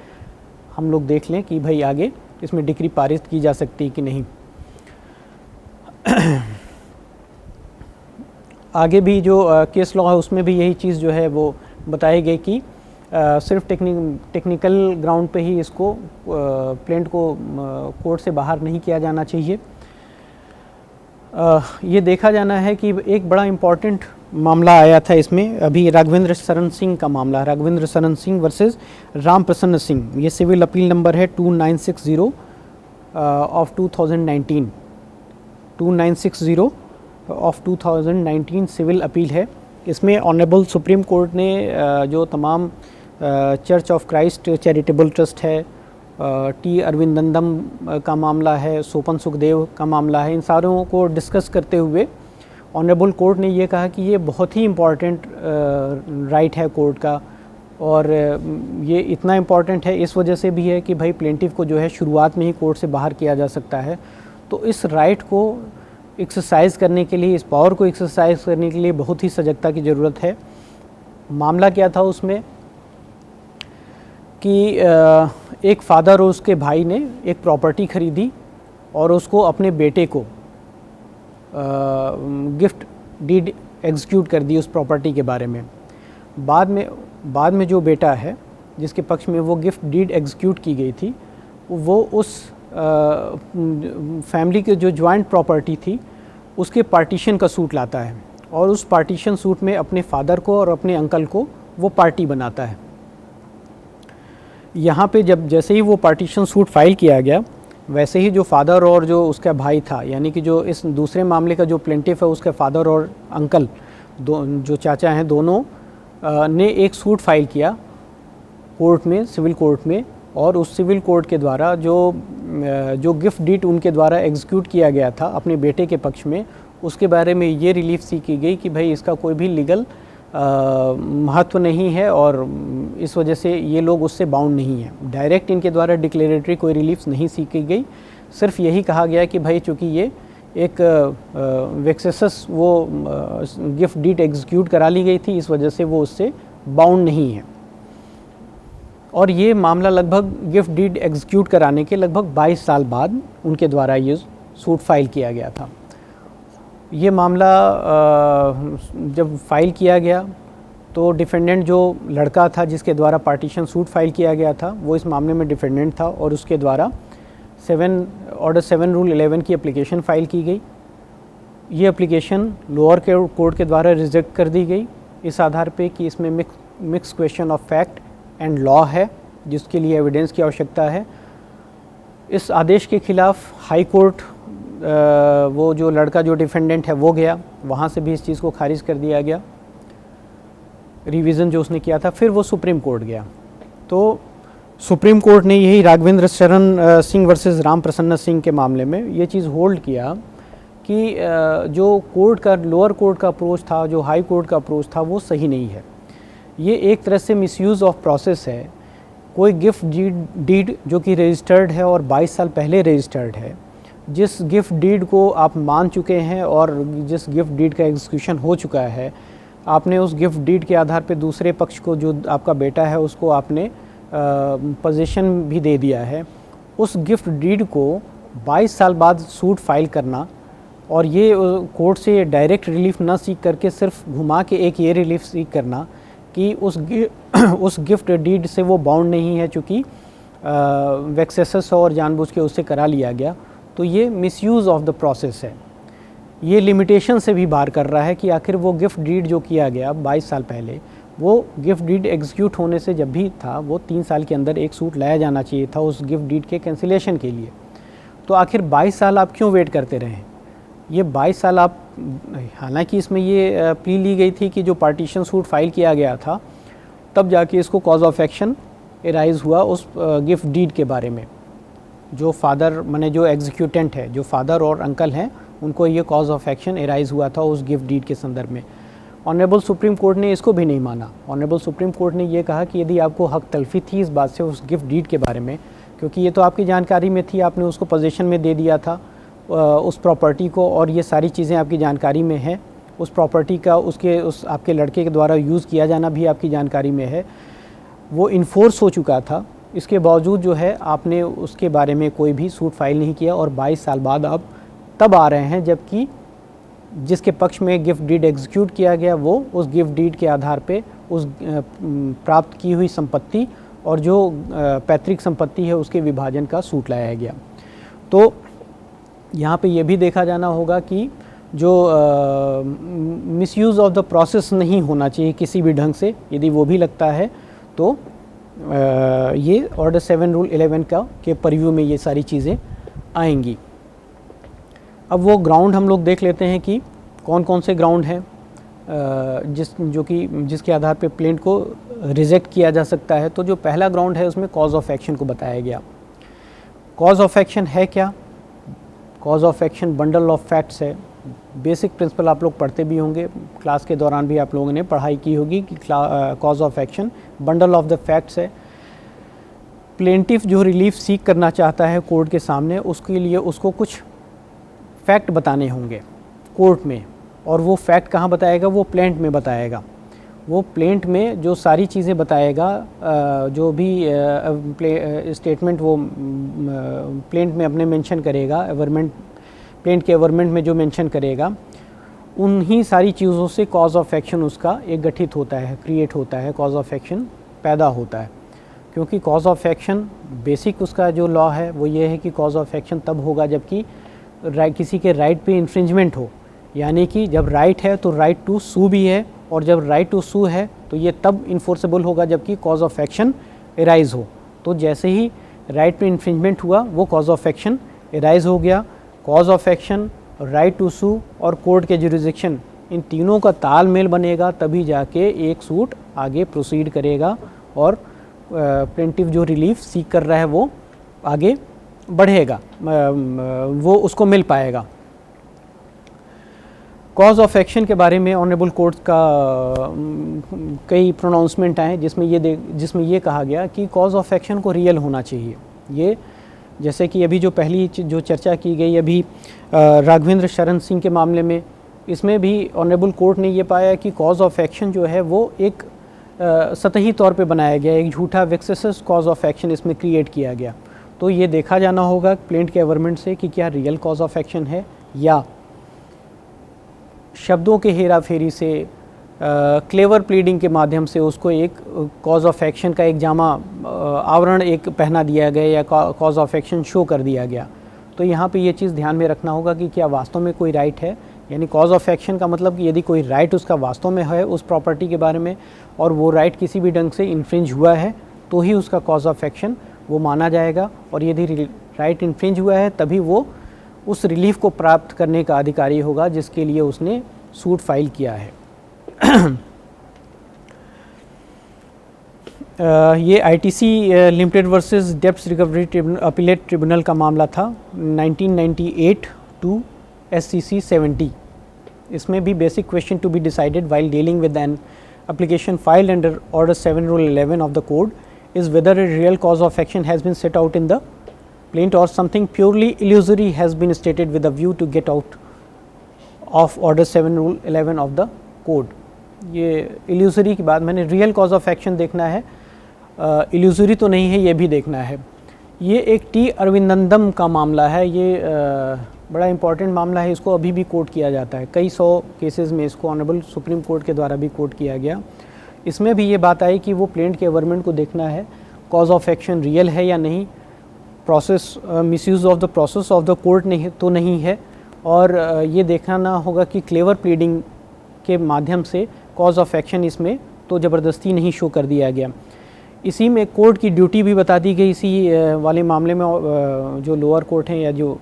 S1: हम लोग देख लें कि भाई आगे इसमें डिक्री पारित की जा सकती है कि नहीं। आगे भी जो केस लॉ है उसमें भी यही चीज़ जो है वो बताई गई कि सिर्फ टेक्निकल ग्राउंड पे ही इसको प्लेंट को कोर्ट से बाहर नहीं किया जाना चाहिए। ये देखा जाना है कि एक बड़ा इम्पॉर्टेंट मामला आया था इसमें अभी, राघवेंद्र शरण सिंह का मामला, राघवेंद्र शरण सिंह वर्सेस राम प्रसन्न सिंह। ये सिविल अपील नंबर है 2960 ऑफ 2019, 2960 ऑफ 2019 सिविल अपील है। इसमें ऑनरेबल सुप्रीम कोर्ट ने जो तमाम church of Christ charitable trust है, टी अरविंदम का मामला है, सोपन सुखदेव का मामला है, इन सारों को डिस्कस करते हुए ऑनरेबल कोर्ट ने ये कहा कि ये बहुत ही इम्पॉर्टेंट राइट है कोर्ट का, और ये इतना इम्पॉर्टेंट है इस वजह से भी है कि भाई प्लेंटिफ को जो है शुरुआत में ही कोर्ट से बाहर किया जा सकता है। तो इस राइट को एक्सरसाइज करने के लिए, इस पावर को एक्सरसाइज करने के लिए बहुत ही सजगता की ज़रूरत है। मामला क्या था उसमें कि एक फादर और उसके भाई ने एक प्रॉपर्टी ख़रीदी और उसको अपने बेटे को गिफ्ट डीड एग्जीक्यूट कर दी उस प्रॉपर्टी के बारे में। बाद में जो बेटा है जिसके पक्ष में वो गिफ्ट डीड एग्जीक्यूट की गई थी, वो उस फैमिली के जो जॉइंट प्रॉपर्टी थी उसके पार्टीशन का सूट लाता है, और उस पार्टीशन सूट में अपने फादर को और अपने अंकल को वो पार्टी बनाता है। यहाँ पे जब जैसे ही वो पार्टीशन सूट फाइल किया गया, वैसे ही जो फादर और जो उसका भाई था, यानी कि जो इस दूसरे मामले का जो प्लेंटिफ है उसके फादर और अंकल जो चाचा हैं दोनों ने एक सूट फाइल किया कोर्ट में, सिविल कोर्ट में, और उस सिविल कोर्ट के द्वारा जो गिफ्ट डीड उनके द्वारा एग्जीक्यूट किया गया था अपने बेटे के पक्ष में, उसके बारे में ये रिलीफ सी की गई कि भाई इसका कोई भी लीगल महत्व नहीं है और इस वजह से ये लोग उससे बाउंड नहीं है। डायरेक्ट इनके द्वारा डिक्लेरेटरी कोई रिलीफ नहीं सीखी गई, सिर्फ यही कहा गया कि भाई चूँकि ये एक वेक्सेसस वो गिफ्ट डीड एग्जीक्यूट करा ली गई थी, इस वजह से वो उससे बाउंड नहीं है। और ये मामला लगभग गिफ्ट डीड एग्जीक्यूट कराने के लगभग 22 साल बाद उनके द्वारा ये सूट फाइल किया गया था। ये मामला जब फाइल किया गया तो डिफेंडेंट जो लड़का था जिसके द्वारा पार्टीशन सूट फाइल किया गया था वो इस मामले में डिफेंडेंट था, और उसके द्वारा ऑर्डर 7 रूल 11 की एप्लीकेशन फाइल की गई। ये एप्लीकेशन लोअर कोर्ट के द्वारा रिजेक्ट कर दी गई इस आधार पे कि इसमें mix question of fact and law है, जिसके लिए एविडेंस की आवश्यकता है। इस आदेश के खिलाफ हाई कोर्ट वो जो लड़का जो डिफेंडेंट है वो गया, वहाँ से भी इस चीज़ को खारिज कर दिया गया, रिवीजन जो उसने किया था। फिर वो सुप्रीम कोर्ट गया, तो सुप्रीम कोर्ट ने यही राघवेंद्र शरण सिंह वर्सेस राम प्रसन्न सिंह के मामले में ये चीज़ होल्ड किया कि जो कोर्ट का लोअर कोर्ट का अप्रोच था, जो हाई कोर्ट का अप्रोच था, वो सही नहीं है। ये एक तरह से मिसयूज़ ऑफ प्रोसेस है। कोई गिफ्ट डीड जो कि रजिस्टर्ड है और 22 साल पहले रजिस्टर्ड है, जिस गिफ्ट डीड को आप मान चुके हैं और जिस गिफ्ट डीड का एग्जीक्यूशन हो चुका है, आपने उस गिफ्ट डीड के आधार पे दूसरे पक्ष को, जो आपका बेटा है, उसको आपने पोजीशन भी दे दिया है। उस गिफ्ट डीड को 22 साल बाद सूट फाइल करना और ये कोर्ट से डायरेक्ट रिलीफ ना सीख करके सिर्फ घुमा के एक ये रिलीफ सीख करना कि उस गिफ्ट डीड से वो बाउंड नहीं है, चूँकि वेक्सेसस और जानबूझ के उससे करा लिया गया, तो ये मिसयूज़ ऑफ द प्रोसेस है। ये लिमिटेशन से भी बाहर कर रहा है कि आखिर वो गिफ्ट डीड जो किया गया 22 साल पहले, वो गिफ्ट डीड एग्जीक्यूट होने से जब भी था वो 3 साल के अंदर एक सूट लाया जाना चाहिए था उस गिफ्ट डीड के कैंसिलेशन के लिए। तो आखिर 22 साल आप क्यों वेट करते रहे? ये 22 साल आप, हालांकि इसमें ये प्ली ली गई थी कि जो पार्टीशन सूट फाइल किया गया था तब जाके इसको कॉज ऑफ एक्शन एराइज हुआ उस गिफ्ट डीड के बारे में। जो फादर माने जो एग्जीक्यूटेंट है, जो फादर और अंकल हैं, उनको ये कॉज ऑफ एक्शन एराइज हुआ था उस गिफ्ट डीड के संदर्भ में। ऑनरेबल सुप्रीम कोर्ट ने इसको भी नहीं माना। ऑनरेबल सुप्रीम कोर्ट ने ये कहा कि यदि आपको हक तलफी थी इस बात से उस गिफ्ट डीड के बारे में क्योंकि ये तो आपकी जानकारी में थी, आपने उसको पोजीशन में दे दिया था उस प्रॉपर्टी को, और ये सारी चीज़ें आपकी जानकारी में है। उस प्रॉपर्टी का उस आपके लड़के के द्वारा यूज़ किया जाना भी आपकी जानकारी में है। वो इन्फोर्स हो चुका था, इसके बावजूद जो है आपने उसके बारे में कोई भी सूट फाइल नहीं किया, और 22 साल बाद आप तब आ रहे हैं जबकि जिसके पक्ष में गिफ्ट डीड एग्जीक्यूट किया गया वो उस गिफ्ट डीड के आधार पे उस प्राप्त की हुई संपत्ति और जो पैतृक संपत्ति है उसके विभाजन का सूट लाया गया। तो यहाँ पे ये भी देखा जाना होगा कि जो मिसयूज़ ऑफ द प्रोसेस नहीं होना चाहिए किसी भी ढंग से, यदि वो भी लगता है तो ये ऑर्डर 7 रूल 11 का के परव्यू में ये सारी चीज़ें आएंगी। अब वो ग्राउंड हम लोग देख लेते हैं कि कौन कौन से ग्राउंड हैं जिसके आधार पे प्लेंट को रिजेक्ट किया जा सकता है। तो जो पहला ग्राउंड है उसमें कॉज ऑफ एक्शन को बताया गया। कॉज ऑफ एक्शन है क्या? Cause of action bundle of facts है। बेसिक प्रिंसिपल आप लोग पढ़ते भी होंगे, क्लास के दौरान भी आप लोगों ने पढ़ाई की होगी कि cause of action bundle of the facts है। प्लेंटिफ जो रिलीफ सीख करना चाहता है कोर्ट के सामने, उसके लिए उसको कुछ फैक्ट बताने होंगे कोर्ट में, और वो फैक्ट कहाँ बताएगा? वो प्लेंट में बताएगा। वो प्लेंट में जो सारी चीज़ें बताएगा, जो भी स्टेटमेंट वो प्लेंट में अपने मेंशन करेगा, एवरमेंट प्लेंट के एवरमेंट में जो मेंशन करेगा, उन्हीं सारी चीज़ों से कॉज ऑफ एक्शन उसका एक गठित होता है, क्रिएट होता है, कॉज ऑफ एक्शन पैदा होता है। क्योंकि कॉज ऑफ एक्शन बेसिक उसका जो लॉ है वो ये है कि कॉज ऑफ एक्शन तब होगा जबकि किसी के राइट पे इन्फ्रिंजमेंट हो, यानी कि जब राइट है तो राइट टू सू भी है, और जब राइट टू सू है तो ये तब इन्फोर्सेबल होगा जबकि कॉज ऑफ एक्शन एराइज हो। तो जैसे ही राइट पे इन्फ्रिंजमेंट हुआ वो कॉज ऑफ एक्शन एराइज हो गया। Cause of action, right to sue और कोर्ट के जुरिसडिक्शन, इन तीनों का तालमेल बनेगा तभी जाके एक सूट आगे प्रोसीड करेगा और प्लेंटिफ जो रिलीफ सीख कर रहा है वो आगे बढ़ेगा, वो उसको मिल पाएगा। कॉज ऑफ एक्शन के बारे में ऑनरेबल कोर्ट का कई प्रोनाउंसमेंट आए जिसमें ये कहा गया कि कॉज ऑफ एक्शन को रियल होना चाहिए। ये जैसे कि अभी जो पहली जो चर्चा की गई अभी राघवेंद्र शरण सिंह के मामले में, इसमें भी ऑनरेबल कोर्ट ने ये पाया कि कॉज ऑफ एक्शन जो है वो एक सतही तौर पे बनाया गया, एक झूठा वेक्सेस कॉज ऑफ एक्शन इसमें क्रिएट किया गया। तो ये देखा जाना होगा प्लेंट के एवरमेंट से कि क्या रियल कॉज ऑफ एक्शन है या शब्दों के हेरा फेरी से, क्लेवर प्लीडिंग के माध्यम से उसको एक कॉज ऑफ एक्शन का एक जामा आवरण एक पहना दिया गया या कॉज ऑफ एक्शन शो कर दिया गया। तो यहाँ पे ये चीज़ ध्यान में रखना होगा कि क्या वास्तव में कोई राइट है, यानी कॉज ऑफ एक्शन का मतलब कि यदि कोई राइट उसका वास्तव में है उस प्रॉपर्टी के बारे में और वो राइट किसी भी ढंग से इन्फ्रिंज हुआ है तो ही उसका कॉज ऑफ एक्शन वो माना जाएगा, और यदि राइट इन्फ्रिंज हुआ है तभी वो उस रिलीफ को प्राप्त करने का अधिकारी होगा जिसके लिए उसने सूट फाइल किया है। ये I T C limited versus debts recovery appellate tribunal का मामला था 1998 टू SCC 70। इसमें भी basic question to be decided while dealing with an application filed under Order 7 Rule 11 of the Code is whether a real cause of action has been set out in the plaint or something purely illusory has been stated with a view to get out of Order 7 Rule 11 of the Code। ये illusory की बात, मैंने real cause of action देखना है, illusory तो नहीं है ये भी देखना है। ये एक टी अरविंदम का मामला है, ये बड़ा इंपॉर्टेंट मामला है, इसको अभी भी कोट किया जाता है, कई 100 केसेस में इसको ऑनरेबल सुप्रीम कोर्ट के द्वारा भी कोट किया गया। इसमें भी ये बात आई कि वो प्लेंट के गवर्नमेंट को देखना है कॉज ऑफ एक्शन रियल है या नहीं, process misuse of the process of the court नहीं तो नहीं है, और ये देखना होगा कि क्लेवर प्लीडिंग के माध्यम से कॉज ऑफ एक्शन इसमें तो ज़बरदस्ती नहीं शो कर दिया गया। इसी में कोर्ट की ड्यूटी भी बता दी गई, इसी वाले मामले में जो लोअर कोर्ट है या जो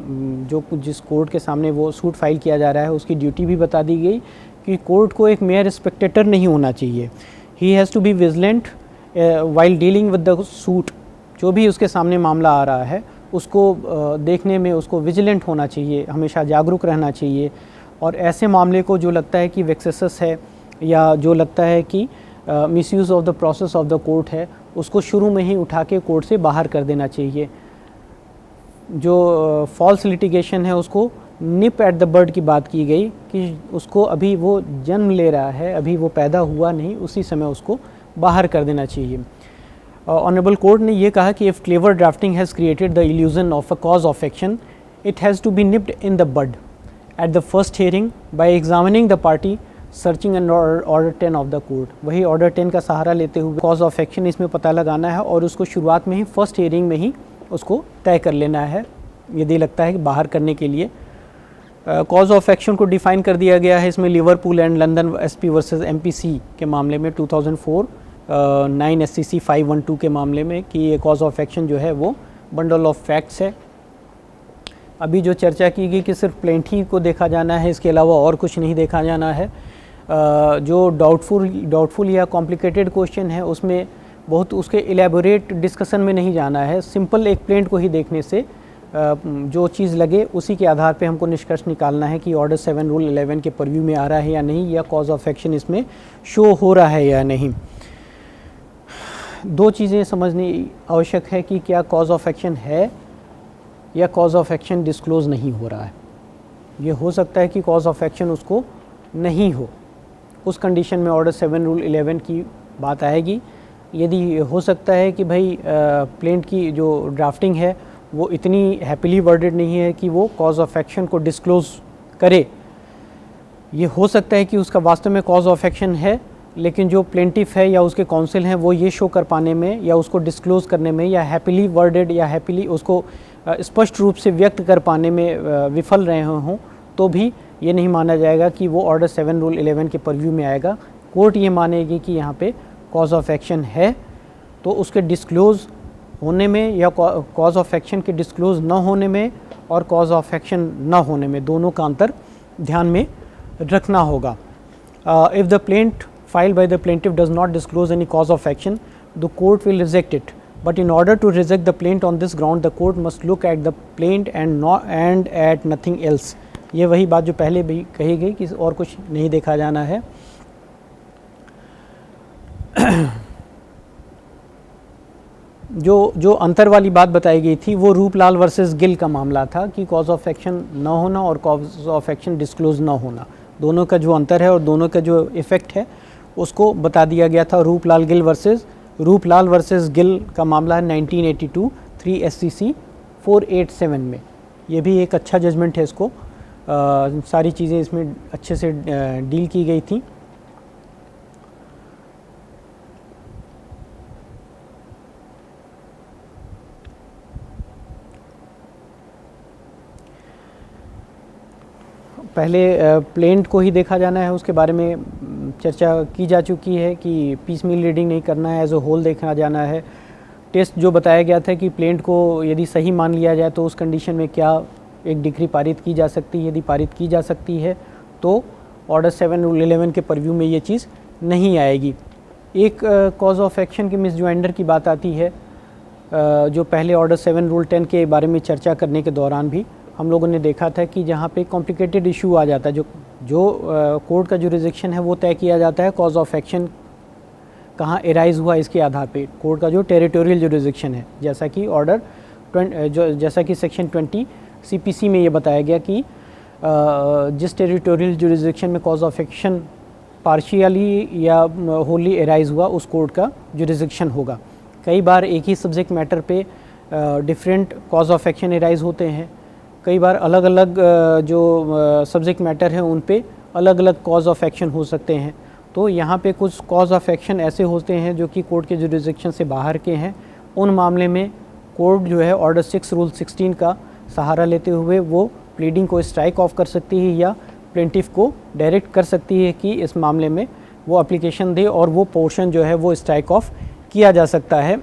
S1: जिस कोर्ट के सामने वो सूट फाइल किया जा रहा है उसकी ड्यूटी भी बता दी गई कि कोर्ट को एक मेयर स्पेक्टेटर नहीं होना चाहिए। He has to be vigilant while dealing with the suit, जो भी उसके सामने मामला आ रहा है उसको देखने में उसको विजिलेंट होना चाहिए, हमेशा जागरूक रहना चाहिए, और ऐसे मामले को जो लगता है कि वेक्सेस है या जो लगता है कि misuse of the process of the court है उसको शुरू में ही उठा के कोर्ट से बाहर कर देना चाहिए। जो फॉल्स लिटिगेशन है उसको निप एट द बर्ड की बात की गई कि उसको अभी वो जन्म ले रहा है, अभी वो पैदा हुआ नहीं, उसी समय उसको बाहर कर देना चाहिए। ऑनरेबल कोर्ट ने ये कहा कि if clever drafting has created the illusion of a cause of action it has to be nipped in the bud at the first hearing by examining the party searching and order 10 of the court. वही order 10 का सहारा लेते हुए cause of action इसमें पता लगाना है और उसको शुरुआत में ही फर्स्ट हियरिंग में ही उसको तय कर लेना है यदि लगता है कि बाहर करने के लिए। कॉज ऑफ एक्शन को डिफ़ाइन कर दिया गया है इसमें Liverpool and London SP versus MPC के मामले में 2004 9 SCC 512 के मामले में कि ये कॉज ऑफ एक्शन जो है वो बंडल ऑफ फैक्ट्स है। अभी जो चर्चा की गई कि सिर्फ प्लेंटी को देखा जाना है, इसके अलावा और कुछ नहीं देखा जाना है। जो डाउटफुल या कॉम्प्लिकेटेड क्वेश्चन है उसमें बहुत उसके एलेबोरेट डिस्कशन में नहीं जाना है। सिंपल एक प्लेंट को ही देखने से जो चीज़ लगे उसी के आधार पे हमको निष्कर्ष निकालना है कि ऑर्डर 7 रूल 11 के परव्यू में आ रहा है या नहीं, या कॉज ऑफ एक्शन इसमें शो हो रहा है या नहीं। दो चीज़ें समझनी आवश्यक है कि क्या कॉज ऑफ एक्शन है या कॉज ऑफ एक्शन डिस्क्लोज़ नहीं हो रहा है। ये हो सकता है कि कॉज ऑफ एक्शन उसको नहीं हो, उस कंडीशन में ऑर्डर 7 रूल 11 की बात आएगी। यदि हो सकता है कि भाई प्लेंट की जो ड्राफ्टिंग है वो इतनी हैप्पीली वर्डेड नहीं है कि वो कॉज ऑफ एक्शन को डिस्क्लोज़ करे, ये हो सकता है कि उसका वास्तव में कॉज ऑफ एक्शन है, लेकिन जो प्लेंटिफ है या उसके काउंसिल हैं वो ये शो कर पाने में या उसको डिस्क्लोज़ करने में या हैप्पीली वर्डेड या हैप्पीली उसको स्पष्ट रूप से व्यक्त कर पाने में विफल रहे हों, तो भी ये नहीं माना जाएगा कि वो ऑर्डर 7 रूल 11 के परव्यू में आएगा। कोर्ट ये मानेगी कि यहाँ पे कॉज ऑफ एक्शन है, तो उसके डिस्क्लोज़ होने में या कॉज ऑफ एक्शन के डिस्क्लोज़ न होने में और कॉज ऑफ एक्शन न होने में दोनों का अंतर ध्यान में रखना होगा। If the plaint filed by the plaintiff does not disclose any cause of action, the court will reject it. But in order to reject the plaint on this ground, the court must look at the plaint and at nothing else. ये वही बात जो पहले भी कही गई कि और कुछ नहीं देखा जाना है। जो अंतर वाली बात बताई गई थी वो रूपलाल वर्सेस गिल का मामला था कि कॉज ऑफ एक्शन न होना और कॉज ऑफ एक्शन डिस्क्लोज न होना, दोनों का जो अंतर है और दोनों का जो इफ़ेक्ट है उसको बता दिया गया था। रूपलाल वर्सेस गिल का मामला है 1982 3 SCC 487 में। ये भी एक अच्छा जजमेंट है, इसको सारी चीज़ें इसमें अच्छे से डील की गई थी। पहले प्लेंट को ही देखा जाना है, उसके बारे में चर्चा की जा चुकी है कि पीस मील रीडिंग नहीं करना है, एज अ होल देखा जाना है। टेस्ट जो बताया गया था कि प्लेंट को यदि सही मान लिया जाए तो उस कंडीशन में क्या एक डिग्री पारित की जा सकती है। यदि पारित की जा सकती है तो ऑर्डर 7 रूल 11 के परव्यू में ये चीज़ नहीं आएगी। एक कॉज ऑफ एक्शन की मिसजॉइंडर की बात आती है, जो पहले ऑर्डर 7 रूल 10 के बारे में चर्चा करने के दौरान भी हम लोगों ने देखा था कि जहाँ पे कॉम्प्लिकेटेड इशू आ जाता है, जो कोर्ट का जुरिसडिक्शन है वो तय किया जाता है कॉज ऑफ एक्शन कहाँ एराइज हुआ इसके आधार पे। कोर्ट का जो टेरिटोरियल जुरिसडिक्शन है, जैसा कि जैसा कि सेक्शन 20 CPC में ये बताया गया कि जिस टेरिटोरियल जुरिसडिक्शन में कॉज ऑफ एक्शन पार्शियली या होली एराइज हुआ उस कोर्ट का जुरिसडिक्शन होगा। कई बार एक ही सब्जेक्ट मैटर पे different cause of action arise होते हैं, कई बार अलग अलग जो सब्जेक्ट मैटर है उन पे अलग अलग कॉज ऑफ एक्शन हो सकते हैं। तो यहाँ पे कुछ कॉज ऑफ एक्शन ऐसे होते हैं जो कि कोर्ट के जुरिसडिक्शन से बाहर के हैं। उन मामले में कोर्ट जो है ऑर्डर 6 रूल 16 का सहारा लेते हुए वो प्लीडिंग को स्ट्राइक ऑफ कर सकती है या प्लेंटिफ को डायरेक्ट कर सकती है कि इस मामले में वो एप्लीकेशन दे और वो पोर्शन जो है वो स्ट्राइक ऑफ किया जा सकता है।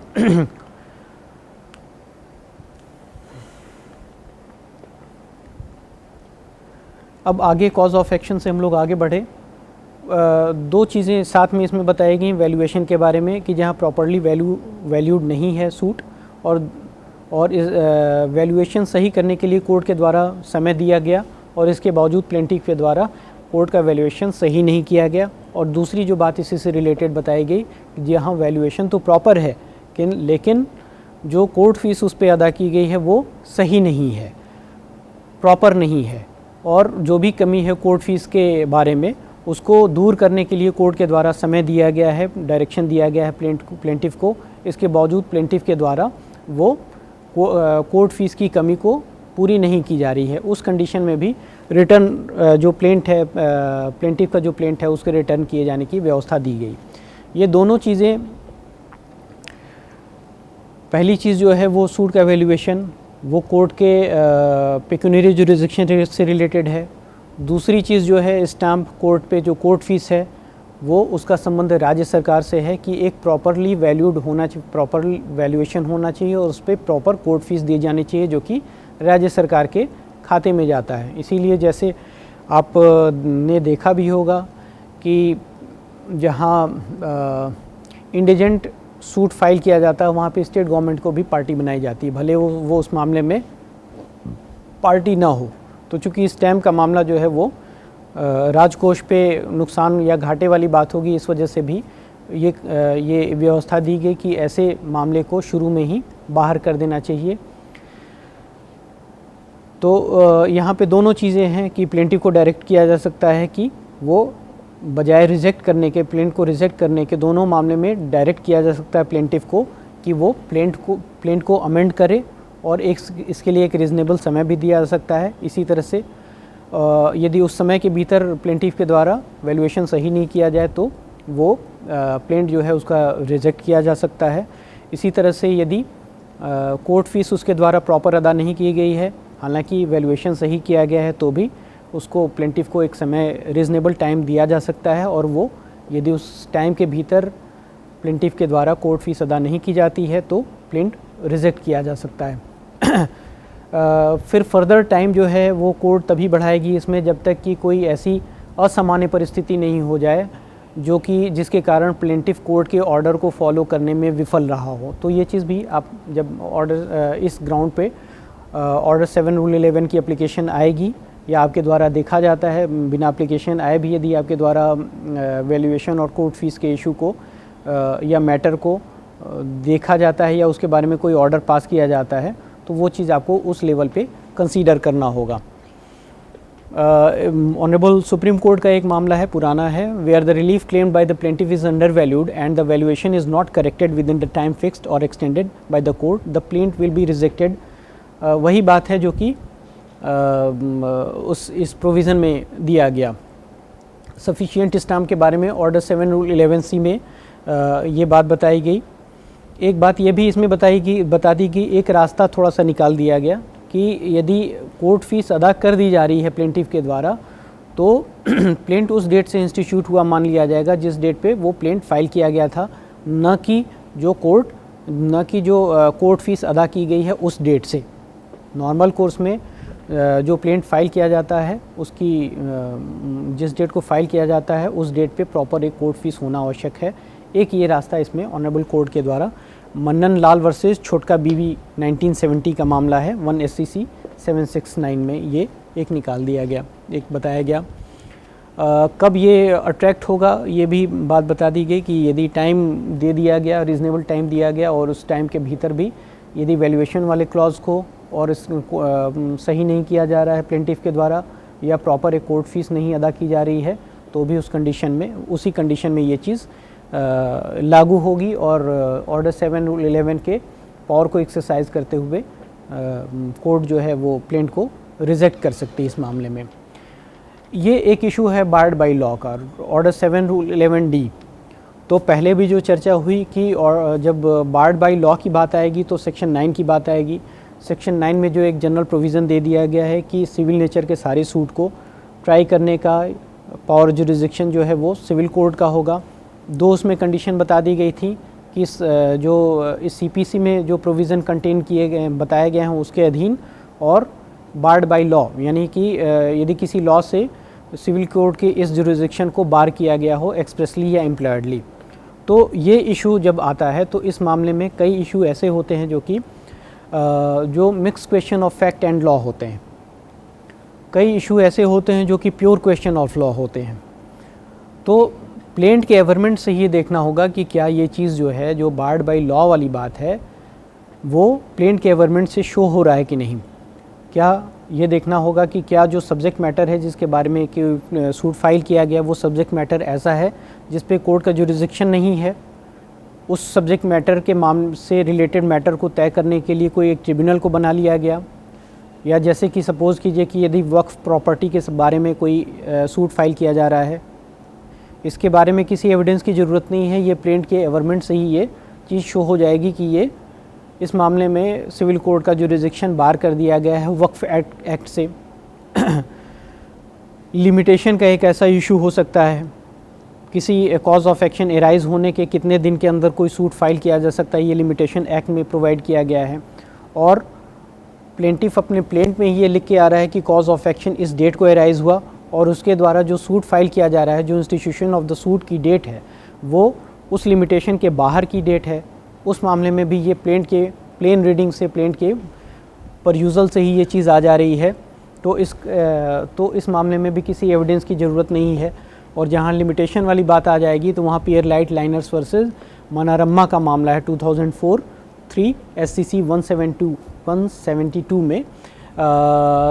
S1: अब आगे कॉज ऑफ एक्शन से हम लोग आगे बढ़े। दो चीज़ें साथ में इसमें बताई गई वैल्यूएशन के बारे में कि जहाँ प्रॉपर्ली वैल्यूड नहीं है सूट और इस वैल्यूएशन सही करने के लिए कोर्ट के द्वारा समय दिया गया और इसके बावजूद प्लेंटिफ के द्वारा कोर्ट का वैल्यूएशन सही नहीं किया गया। और दूसरी जो बात इसी से रिलेटेड बताई गई, जहाँ वैल्यूएशन तो प्रॉपर है लेकिन जो कोर्ट फीस उस पर अदा की गई है वो सही नहीं है, प्रॉपर नहीं है, और जो भी कमी है कोर्ट फीस के बारे में उसको दूर करने के लिए कोर्ट के द्वारा समय दिया गया है, डायरेक्शन दिया गया है प्लेंटिफ को। इसके बावजूद प्लेंटिफ के द्वारा वो कोर्ट फीस की कमी को पूरी नहीं की जा रही है। उस कंडीशन में भी रिटर्न जो प्लेंटिफ का जो प्लेंट है उसके रिटर्न किए जाने की व्यवस्था दी गई। ये दोनों चीज़ें, पहली चीज़ जो है वो सूट का वैल्यूएशन वो कोर्ट के पेक्यूनियरी जुरिसडिक्शन से रिलेटेड है। दूसरी चीज़ जो है स्टैम्प कोर्ट पे जो कोर्ट फीस है वो उसका संबंध राज्य सरकार से है कि एक प्रॉपरली वैल्यूड होना चाहिए, प्रॉपर वैल्यूएशन होना चाहिए और उस पर प्रॉपर कोर्ट फीस दी जानी चाहिए जो कि राज्य सरकार के खाते में जाता है। इसीलिए जैसे आप ने देखा भी होगा कि जहाँ इंडिजेंट सूट फाइल किया जाता है वहाँ पे स्टेट गवर्नमेंट को भी पार्टी बनाई जाती है, भले वो उस मामले में पार्टी ना हो। तो चूँकि स्टैम्प का मामला जो है वो राजकोष पे नुकसान या घाटे वाली बात होगी, इस वजह से भी ये व्यवस्था दी गई कि ऐसे मामले को शुरू में ही बाहर कर देना चाहिए। तो यहाँ पे दोनों चीज़ें हैं कि प्लेंटिफ को डायरेक्ट किया जा सकता है कि वो बजाय रिजेक्ट करने के, प्लेंट को रिजेक्ट करने के, दोनों मामले में डायरेक्ट किया जा सकता है प्लेंटिफ को कि वो प्लेंट को अमेंड करे और इसके लिए एक रीज़नेबल समय भी दिया जा सकता है। इसी तरह से यदि उस समय के भीतर प्लेंटिफ के द्वारा वैल्यूएशन सही नहीं किया जाए तो वो प्लेंट जो है उसका रिजेक्ट किया जा सकता है। इसी तरह से यदि कोर्ट फीस उसके द्वारा प्रॉपर अदा नहीं की गई है, हालांकि वैल्यूएशन सही किया गया है, तो भी उसको प्लेंटिफ को एक समय रीज़नेबल टाइम दिया जा सकता है और वो यदि उस टाइम के भीतर प्लेंटिफ के द्वारा कोर्ट फीस अदा नहीं की जाती है तो प्लेंट रिजेक्ट किया जा सकता है। फिर फर्दर टाइम जो है वो कोर्ट तभी बढ़ाएगी इसमें जब तक कि कोई ऐसी असामान्य परिस्थिति नहीं हो जाए जो कि जिसके कारण प्लेंटिफ कोर्ट के ऑर्डर को फॉलो करने में विफल रहा हो। तो ये चीज़ भी आप जब ऑर्डर इस ग्राउंड पे ऑर्डर 7 रूल 11 की एप्लीकेशन आएगी या आपके द्वारा देखा जाता है, बिना एप्लीकेशन आए भी यदि आपके द्वारा वैल्यूएशन और कोर्ट फीस के इशू को या मैटर को देखा जाता है या उसके बारे में कोई ऑर्डर पास किया जाता है तो वो चीज़ आपको उस लेवल पे कंसीडर करना होगा। ऑनरेबल सुप्रीम कोर्ट का एक मामला है, पुराना है, where the relief claimed by the plaintiff is under valued and the valuation is not corrected within the time fixed और extended by the court, the plaint will be rejected. वही बात है जो कि इस प्रोविज़न में दिया गया। सफिशिएंट स्टैम्प के बारे में ऑर्डर 7 रूल 11C में ये बात बताई गई। एक बात ये भी इसमें बता दी कि एक रास्ता थोड़ा सा निकाल दिया गया कि यदि कोर्ट फीस अदा कर दी जा रही है प्लेंटिफ के द्वारा तो प्लेंट उस डेट से इंस्टीट्यूट हुआ मान लिया जाएगा जिस डेट पे वो प्लेंट फाइल किया गया था, न कि जो कोर्ट फीस अदा की गई है उस डेट से। नॉर्मल कोर्स में जो प्लेंट फाइल किया जाता है उसकी जिस डेट को फाइल किया जाता है उस डेट पे प्रॉपर एक कोर्ट फीस होना आवश्यक है। एक ये रास्ता इसमें ऑनरेबल कोर्ट के द्वारा मन्नन लाल वर्सेस छोटका बीवी 1970 का मामला है, 1 SCC 769 में ये एक निकाल दिया गया, एक बताया गया। कब ये अट्रैक्ट होगा ये भी बात बता दी गई कि यदि टाइम दे दिया गया, रीज़नेबल टाइम दिया गया और उस टाइम के भीतर भी यदि वैल्यूएशन वाले क्लॉज को और सही नहीं किया जा रहा है प्लेंटिफ के द्वारा या प्रॉपर एक कोर्ट फीस नहीं अदा की जा रही है तो भी उसी कंडीशन में ये चीज़ लागू होगी और ऑर्डर 7 रूल 11 के पावर को एक्सरसाइज करते हुए कोर्ट जो है वो प्लेंट को रिजेक्ट कर सकती है इस मामले में। ये एक इशू है बार्ड बाई लॉ का, ऑर्डर 7 रूल 11D। तो पहले भी जो चर्चा हुई कि और जब बार्ड बाई लॉ की बात आएगी तो सेक्शन 9 की बात आएगी। सेक्शन 9 में जो एक जनरल प्रोविज़न दे दिया गया है कि सिविल नेचर के सारे सूट को ट्राई करने का पावर जुरिसडिक्शन जो है वो सिविल कोर्ट का होगा। दो उसमें कंडीशन बता दी गई थी कि इस CPC में जो प्रोविज़न कंटेन किए गए बताए गए हैं उसके अधीन और बार्ड बाई लॉ, यानी कि यदि किसी लॉ से सिविल कोर्ट के इस जुरिसडिक्शन को बार किया गया हो एक्सप्रेसली या इम्प्लॉयडली। तो ये इशू जब आता है तो इस मामले में कई इशू ऐसे होते हैं जो कि जो mix question of fact and law होते हैं, कई इशू ऐसे होते हैं जो कि प्योर क्वेश्चन ऑफ लॉ होते हैं। तो प्लेंट के गवर्नमेंट से ये देखना होगा कि क्या ये चीज़ जो है जो बार्ड बाई लॉ वाली बात है वो प्लेंट के गवर्नमेंट से शो हो रहा है कि नहीं। क्या ये देखना होगा कि क्या जो सब्जेक्ट मैटर है जिसके बारे में कि सूट फाइल किया गया वो सब्जेक्ट मैटर ऐसा है जिस पे कोर्ट का जुरिसडिक्शन नहीं है। उस सब्जेक्ट मैटर के मामले से रिलेटेड मैटर को तय करने के लिए कोई एक ट्रिब्यूनल को बना लिया गया, या जैसे कि सपोज़ कीजिए कि यदि वक्फ प्रॉपर्टी के बारे में कोई सूट फाइल किया जा रहा है, इसके बारे में किसी एविडेंस की ज़रूरत नहीं है, ये प्लेंट के गवर्नमेंट से ही ये चीज़ शो हो जाएगी कि ये इस मामले में सिविल कोर्ट का जुरिसडिक्शन बार कर दिया गया है वक्फ एक्ट से। लिमिटेशन का एक ऐसा इशू हो सकता है, किसी कॉज ऑफ एक्शन एराइज होने के कितने दिन के अंदर कोई सूट फाइल किया जा सकता है, ये लिमिटेशन एक्ट में प्रोवाइड किया गया है। और प्लेंटिफ अपने प्लेंट में ये लिख के आ रहा है कि कॉज ऑफ एक्शन इस डेट को एराइज हुआ, और उसके द्वारा जो सूट फाइल किया जा रहा है, जो इंस्टीट्यूशन ऑफ द सूट की डेट है वो उस लिमिटेशन के बाहर की डेट है। उस मामले में भी ये प्लेंट के प्लेन रीडिंग से, प्लेंट के परयूजल से ही ये चीज़ आ जा रही है। तो इस मामले में भी किसी एविडेंस की ज़रूरत नहीं है। और जहाँ लिमिटेशन वाली बात आ जाएगी तो वहाँ पियर लाइट लाइनर्स वर्सेस मनोरमा का मामला है 2004-3 SCC 172 में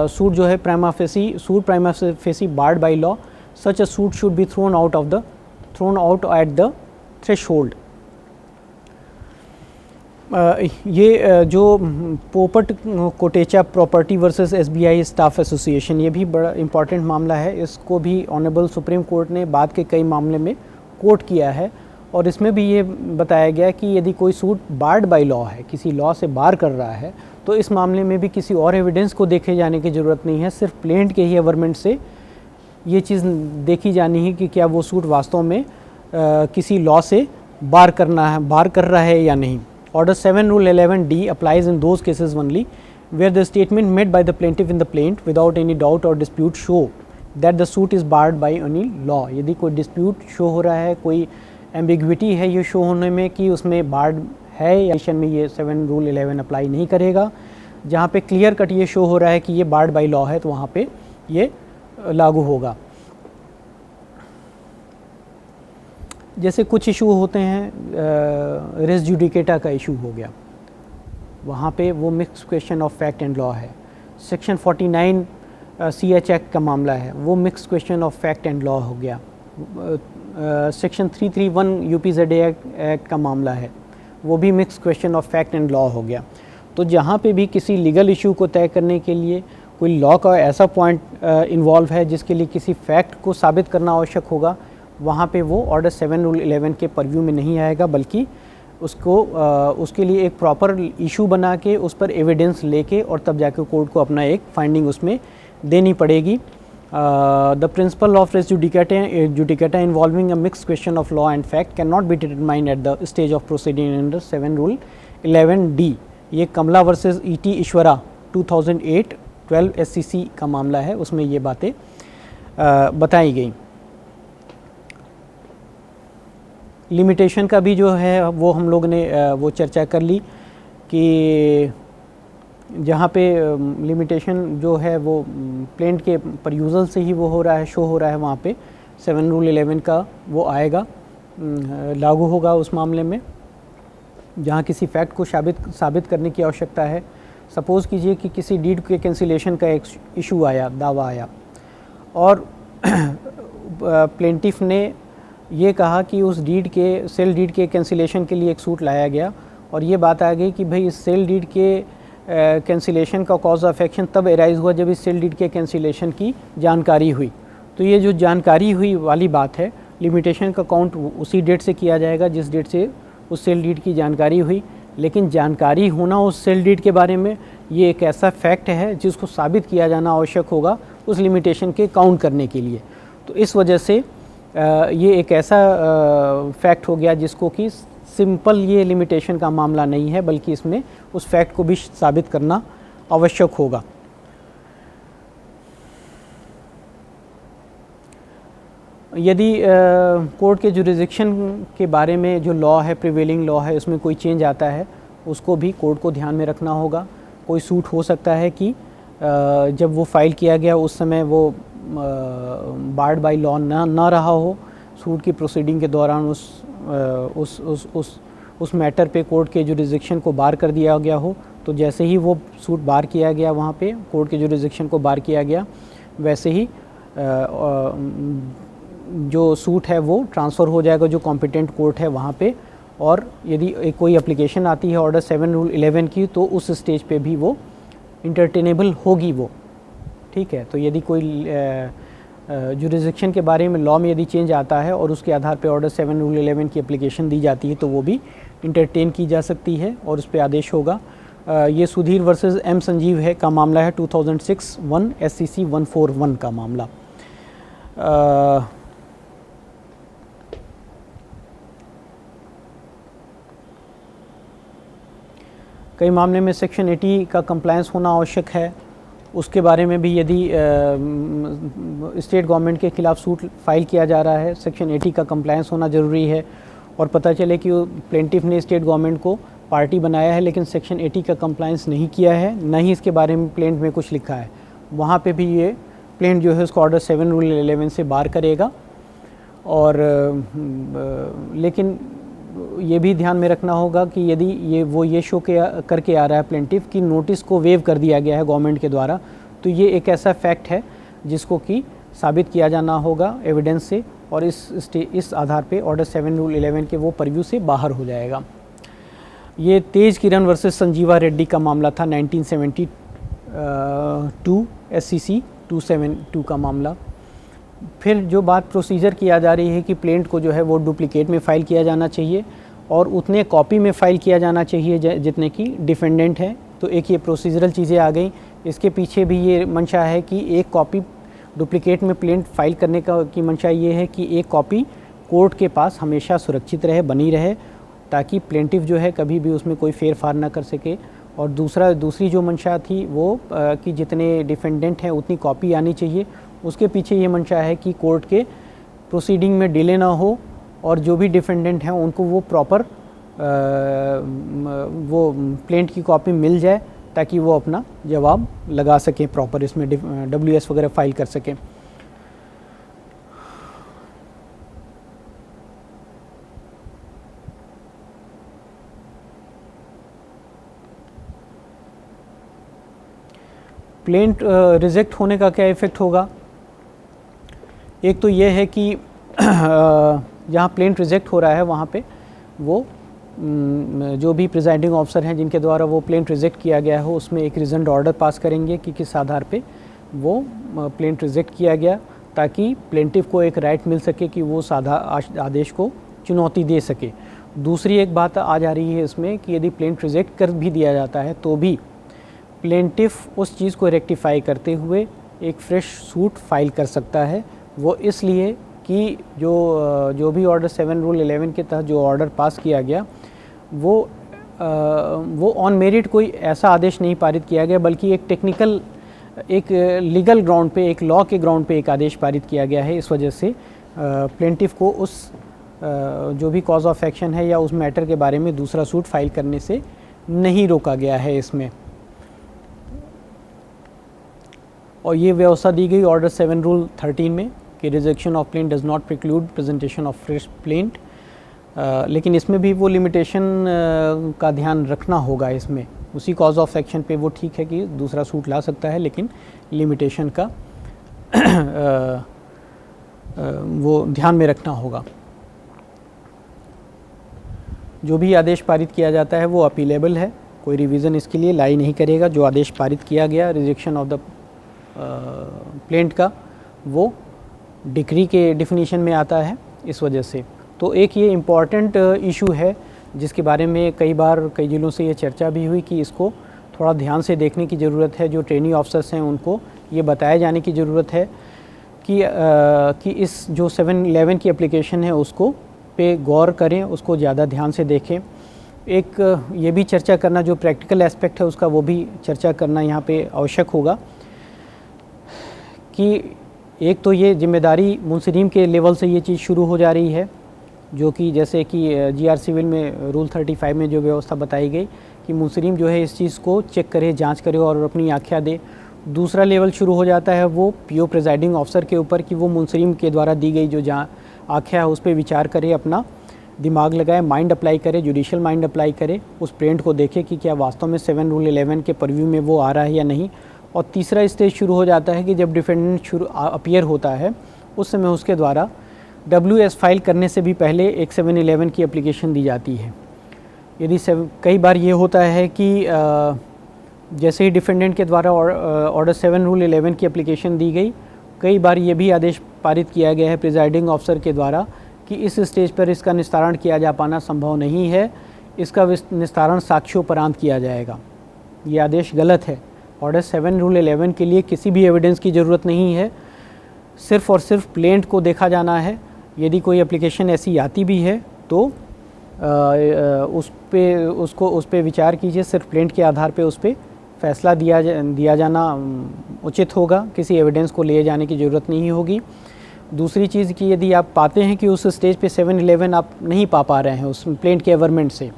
S1: सूट जो है prima facie barred by law, such a suit should be thrown out at the threshold. ये जो पोपट Kotecha property versus SBI staff association, ये भी बड़ा इम्पॉर्टेंट मामला है। इसको भी ऑनरेबल सुप्रीम कोर्ट ने बाद के कई मामले में कोर्ट किया है, और इसमें भी ये बताया गया कि यदि कोई सूट बार्ड बाय लॉ है, किसी लॉ से बार कर रहा है, तो इस मामले में भी किसी और एविडेंस को देखे जाने की ज़रूरत नहीं है। सिर्फ प्लेंट के ही गवर्नमेंट से ये चीज़ देखी जानी है कि क्या वो सूट वास्तव में किसी लॉ से बार कर रहा है या नहीं। Order 7 Rule 11D applies in those cases only where the statement made by the plaintiff in the plaint without any doubt or dispute show that the suit is barred by any law। यदि कोई dispute show हो रहा है, कोई ambiguity है ये show होने में कि उसमें barred है या में, ये 7 Rule 11 अप्लाई नहीं करेगा। जहाँ पे clear cut ये show हो रहा है कि ये barred by law है तो वहाँ पे ये लागू होगा। जैसे कुछ इशू होते हैं, रेस जुडिकेटा का इशू हो गया, वहाँ पे वो mix question of fact and law है। सेक्शन 49 CH एक्ट का मामला है, वो mix question of fact and law हो गया। सेक्शन 331 UPZA एक्ट का मामला है, वो भी mix question of fact and law हो गया। तो जहाँ पे भी किसी लीगल इशू को तय करने के लिए कोई लॉ का ऐसा पॉइंट इन्वॉल्व है जिसके लिए किसी फैक्ट को साबित करना आवश्यक होगा, वहाँ पे वो ऑर्डर 7 Rule 11 के परव्यू में नहीं आएगा, बल्कि उसके लिए एक प्रॉपर इशू बना के उस पर एविडेंस लेके और तब जाके कोर्ट को अपना एक फाइंडिंग उसमें देनी पड़ेगी। The principle of res judicata involving a mix question of law and fact cannot be determined at the stage of proceeding under 7 Rule 11D। ये कमला वर्सेस ET ईश्वरा 2008-12 SCC का मामला है, उसमें ये बातें बताई गई। लिमिटेशन का भी जो है वो हम लोग ने वो चर्चा कर ली कि जहाँ पे लिमिटेशन जो है वो प्लेंट के परयूजल से ही वो हो रहा है, शो हो रहा है, वहाँ पे 7 Rule 11 का वो आएगा, लागू होगा उस मामले में जहाँ किसी फैक्ट को साबित करने की आवश्यकता है। सपोज़ कीजिए कि किसी डीड के कैंसिलेशन का एक इशू आया, दावा आया, और प्लेंटिफ ने ये कहा कि उस डीड के सेल डीड के कैंसिलेशन के लिए एक सूट लाया गया, और ये बात आ गई कि भाई इस सेल डीड के कैंसिलेशन का कॉज ऑफ एक्शन तब एराइज हुआ जब इस सेल डीड के कैंसिलेशन की जानकारी हुई। तो ये जो जानकारी हुई वाली बात है, लिमिटेशन का काउंट उसी डेट से किया जाएगा जिस डेट से उस सेल डीड की जानकारी हुई। लेकिन जानकारी होना उस सेल डीड के बारे में ये एक ऐसा फैक्ट है जिसको साबित किया जाना आवश्यक होगा उस लिमिटेशन के काउंट करने के लिए। तो इस वजह से ये एक ऐसा फैक्ट हो गया जिसको कि सिंपल ये लिमिटेशन का मामला नहीं है, बल्कि इसमें उस फैक्ट को भी साबित करना आवश्यक होगा। यदि कोर्ट के जुरिसडिक्शन के बारे में जो लॉ है, प्रिवेलिंग लॉ है, उसमें कोई चेंज आता है, उसको भी कोर्ट को ध्यान में रखना होगा। कोई सूट हो सकता है कि जब वो फाइल किया गया उस समय वो बार्ड बाय लॉ ना रहा हो, सूट की प्रोसीडिंग के दौरान उस मैटर पे कोर्ट के जुरिसडिक्शन को बार कर दिया गया हो, तो जैसे ही वो सूट बार किया गया वहाँ पे कोर्ट के जुरिसडिक्शन को बार किया गया, वैसे ही जो सूट है वो ट्रांसफ़र हो जाएगा जो कॉम्पिटेंट कोर्ट है वहाँ पे। और यदि कोई एप्लीकेशन आती है ऑर्डर 7 रूल 11 की, तो उस स्टेज पे भी वो इंटरटेनेबल होगी वो, ठीक है। तो यदि कोई जुरिसडिक्शन के बारे में लॉ में यदि चेंज आता है और उसके आधार पे ऑर्डर 7 रूल 11 की एप्लीकेशन दी जाती है, तो वो भी इंटरटेन की जा सकती है और उस पर आदेश होगा। ये सुधीर वर्सेस एम संजीव है का मामला है, 2006 1 SCC 141 का मामला। कई मामले में सेक्शन 80 का कंप्लायंस होना आवश्यक है, उसके बारे में भी यदि स्टेट गवर्नमेंट के खिलाफ सूट फाइल किया जा रहा है, सेक्शन 80 का कंप्लायंस होना ज़रूरी है। और पता चले कि प्लेंटिफ ने स्टेट गवर्नमेंट को पार्टी बनाया है लेकिन सेक्शन 80 का कंप्लायंस नहीं किया है, न ही इसके बारे में प्लेंट में कुछ लिखा है, वहाँ पे भी ये प्लेंट जो है उसको ऑर्डर 7 रूल 11 से बार करेगा। और लेकिन ये भी ध्यान में रखना होगा कि यदि ये शो करके आ रहा है प्लेंटिफ कि नोटिस को वेव कर दिया गया है गवर्नमेंट के द्वारा, तो ये एक ऐसा फैक्ट है जिसको कि साबित किया जाना होगा एविडेंस से, और इस आधार पे ऑर्डर 7 रूल 11 के वो परव्यू से बाहर हो जाएगा। ये तेज किरण वर्सेस संजीवा रेड्डी का मामला था, 1972 SCC 272 का मामला। फिर जो बात प्रोसीजर किया जा रही है कि प्लेंट को जो है वो डुप्लीकेट में फ़ाइल किया जाना चाहिए और उतने कॉपी में फ़ाइल किया जाना चाहिए जितने की डिफेंडेंट है। तो एक ये प्रोसीजरल चीज़ें आ गई, इसके पीछे भी ये मंशा है कि एक कॉपी डुप्लीकेट में प्लेंट फाइल करने की मंशा ये है कि एक कॉपी कोर्ट के पास हमेशा सुरक्षित रहे, बनी रहे, ताकि प्लेंटिफ जो है कभी भी उसमें कोई फेर फार ना कर सके। और दूसरी जो मंशा थी वो कि जितने डिफेंडेंट हैं उतनी कॉपी आनी चाहिए। उसके पीछे ये मंशा है कि कोर्ट के प्रोसीडिंग में डिले ना हो और जो भी डिफेंडेंट हैं उनको वो प्रॉपर वो प्लेंट की कॉपी मिल जाए ताकि वो अपना जवाब लगा सकें प्रॉपर, इसमें WS वगैरह फाइल कर सकें। प्लेंट रिजेक्ट होने का क्या इफ़ेक्ट होगा? एक तो ये है कि जहाँ प्लेंट रिजेक्ट हो रहा है वहाँ पे वो जो भी प्रिजाइडिंग ऑफिसर हैं जिनके द्वारा वो प्लेंट रिजेक्ट किया गया हो उसमें एक रिजन्ड ऑर्डर पास करेंगे कि किस आधार पे वो प्लेंट रिजेक्ट किया गया, ताकि प्लेंटिफ को एक राइट मिल सके कि वो साधा आदेश को चुनौती दे सके। दूसरी एक बात आ जा रही है इसमें कि यदि प्लेंट रिजेक्ट कर भी दिया जाता है तो भी प्लेंटिफ उस चीज़ को रेक्टिफाई करते हुए एक फ्रेश सूट फाइल कर सकता है। वो इसलिए कि जो भी ऑर्डर 7 रूल 11 के तहत जो ऑर्डर पास किया गया वो ऑन मेरिट कोई ऐसा आदेश नहीं पारित किया गया, बल्कि एक टेक्निकल एक लीगल ग्राउंड पे, एक लॉ के ग्राउंड पे एक आदेश पारित किया गया है। इस वजह से प्लेंटिफ को उस जो भी कॉज ऑफ एक्शन है या उस मैटर के बारे में दूसरा सूट फाइल करने से नहीं रोका गया है इसमें। और ये व्यवस्था दी गई ऑर्डर 7 रूल 13 में कि rejection of plaint does not preclude presentation of fresh plaint. लेकिन इसमें भी वो लिमिटेशन का ध्यान रखना होगा। इसमें उसी कॉज ऑफ एक्शन पे वो ठीक है कि दूसरा सूट ला सकता है, लेकिन लिमिटेशन का वो ध्यान में रखना होगा। जो भी आदेश पारित किया जाता है वो अपीलेबल है, कोई रिवीजन इसके लिए लाई नहीं करेगा। जो आदेश पारित किया गया रिजेक्शन ऑफ द प्लेंट का, वो डिक्री के डिफिनीशन में आता है। इस वजह से तो एक ये इम्पॉर्टेंट इशू है जिसके बारे में कई बार कई जिलों से ये चर्चा भी हुई कि इसको थोड़ा ध्यान से देखने की ज़रूरत है। जो ट्रेनी ऑफिसर्स हैं उनको ये बताया जाने की ज़रूरत है कि इस जो 711 की एप्लीकेशन है उसको पे गौर करें, उसको ज़्यादा ध्यान से देखें। एक ये भी चर्चा करना, जो प्रैक्टिकल एस्पेक्ट है उसका, वो भी चर्चा करना यहाँ पे आवश्यक होगा कि एक तो ये जिम्मेदारी मुंसरीम के लेवल से ये चीज़ शुरू हो जा रही है, जो कि जैसे कि GR सिविल में रूल 35 में जो व्यवस्था बताई गई कि मुंसरीम जो है इस चीज़ को चेक करे, जांच करे और अपनी आख्या दे। दूसरा लेवल शुरू हो जाता है वो PO प्रिजाइडिंग ऑफिसर के ऊपर कि वो मुंसरीम के द्वारा दी गई जो आख्या है उस पर विचार करे, अपना दिमाग लगाए, माइंड अप्लाई करे, जुडिशियल माइंड अप्लाई करे, उस प्लेंट को देखे कि क्या वास्तव में 7 रूल 11 के परव्यू में वो आ रहा है या नहीं। और तीसरा स्टेज शुरू हो जाता है कि जब डिफेंडेंट अपीयर होता है उस समय उसके द्वारा WS फाइल करने से भी पहले एक 711 की एप्लीकेशन दी जाती है। यदि कई बार ये होता है कि जैसे ही डिफेंडेंट के द्वारा ऑर्डर 7 रूल 11 की एप्लीकेशन दी गई, कई बार ये भी आदेश पारित किया गया है प्रिजाइडिंग ऑफिसर के द्वारा कि इस स्टेज पर इसका निस्तारण किया जा पाना संभव नहीं है, इसका निस्तारण साक्ष्योपरांत किया जाएगा। ये आदेश गलत है। ऑर्डर 7 रूल 11 के लिए किसी भी एविडेंस की ज़रूरत नहीं है, सिर्फ़ और सिर्फ प्लेंट को देखा जाना है। यदि कोई एप्लीकेशन ऐसी आती भी है तो उस पे विचार कीजिए, सिर्फ प्लेंट के आधार पे उस पर फैसला दिया जाना उचित होगा, किसी एविडेंस को ले जाने की ज़रूरत नहीं होगी। दूसरी चीज़ कि यदि आप पाते हैं कि उस स्टेज पे 711 आप नहीं पा रहे हैं उस प्लेंट के एवरमेंट से,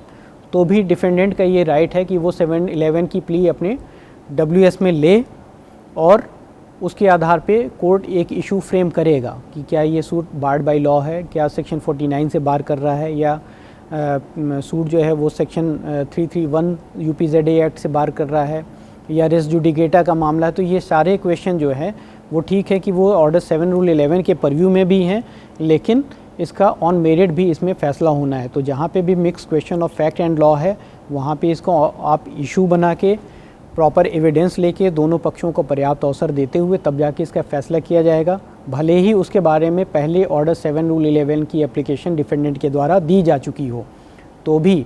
S1: तो भी डिफेंडेंट का ये राइट है कि वो 711 की प्ली अपने WS में ले और उसके आधार पे कोर्ट एक इशू फ्रेम करेगा कि क्या ये सूट बार्ड बाय लॉ है, क्या सेक्शन 49 से बार कर रहा है, या सूट जो है वो सेक्शन 331 UPZA एक्ट से बार कर रहा है, या रेस जुडिकेटा का मामला है। तो ये सारे क्वेश्चन जो है वो ठीक है कि वो ऑर्डर 7 रूल 11 के परव्यू में भी हैं, लेकिन इसका ऑन मेरिट भी इसमें फ़ैसला होना है। तो जहाँ पे भी mix question of fact and law है वहाँ पे इसको आप इशू बना के प्रॉपर एविडेंस लेके दोनों पक्षों को पर्याप्त अवसर देते हुए तब जाके इसका फ़ैसला किया जाएगा, भले ही उसके बारे में पहले ऑर्डर 7 रूल 11 की एप्लीकेशन डिफेंडेंट के द्वारा दी जा चुकी हो, तो भी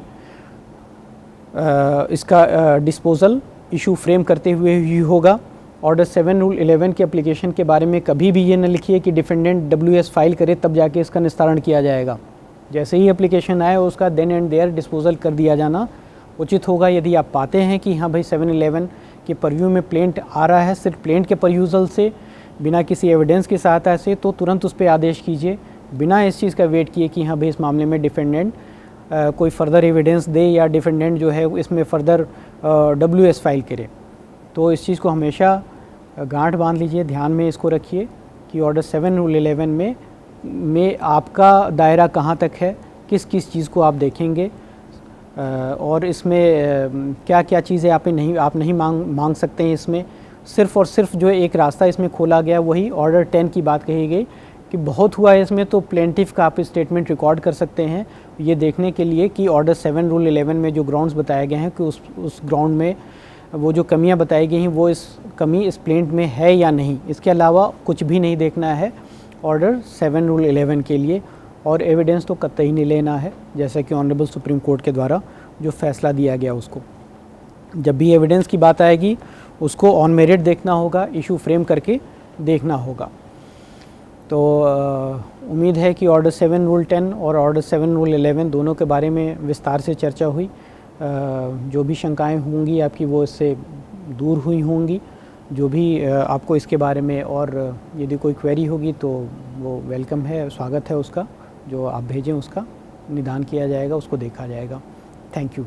S1: इसका डिस्पोजल इशू फ्रेम करते हुए ही होगा। ऑर्डर 7 रूल 11 के एप्लीकेशन के बारे में कभी भी ये न लिखिए कि डिफेंडेंट WS फाइल करे तब जाके इसका निस्तारण किया जाएगा। जैसे ही एप्लीकेशन आए उसका देन एंड देयर डिस्पोजल कर दिया जाना उचित होगा। यदि आप पाते हैं कि हाँ भाई 711 के परव्यू में प्लेंट आ रहा है सिर्फ प्लेंट के परयूजल से, बिना किसी एविडेंस की सहायता से, तो तुरंत उस पर आदेश कीजिए, बिना इस चीज़ का वेट किए कि हाँ भाई इस मामले में डिफेंडेंट कोई फर्दर एविडेंस दे या डिफेंडेंट जो है इसमें फर्दर WS फाइल करे। तो इस चीज़ को हमेशा गांठ बांध लीजिए, ध्यान में इसको रखिए कि ऑर्डर 7 रूल 11 में आपका दायरा कहाँ तक है, किस किस चीज़ को आप देखेंगे और इसमें क्या क्या चीज़ें आप नहीं मांग सकते हैं। इसमें सिर्फ़ और सिर्फ जो एक रास्ता इसमें खोला गया वही ऑर्डर 10 की बात कही गई कि बहुत हुआ है इसमें, तो प्लेंटिफ का आप स्टेटमेंट रिकॉर्ड कर सकते हैं ये देखने के लिए कि ऑर्डर 7 रूल 11 में जो ग्राउंड्स बताए गए हैं कि उस ग्राउंड में वो जो कमियां बताई गई हैं वो इस प्लेंट में है या नहीं। इसके अलावा कुछ भी नहीं देखना है ऑर्डर 7 रूल 11 के लिए, और एविडेंस तो कतई नहीं लेना है, जैसा कि ऑनरेबल सुप्रीम कोर्ट के द्वारा जो फैसला दिया गया उसको। जब भी एविडेंस की बात आएगी उसको ऑन मेरिट देखना होगा, इशू फ्रेम करके देखना होगा। तो उम्मीद है कि ऑर्डर 7 रूल 10 और ऑर्डर 7 रूल 11 दोनों के बारे में विस्तार से चर्चा हुई। जो भी शंकाएं होंगी आपकी वो इससे दूर हुई होंगी। जो भी आपको इसके बारे में और यदि कोई क्वेरी होगी तो वो वेलकम है, स्वागत है उसका, जो आप भेजें उसका निदान किया जाएगा, उसको देखा जाएगा। Thank you.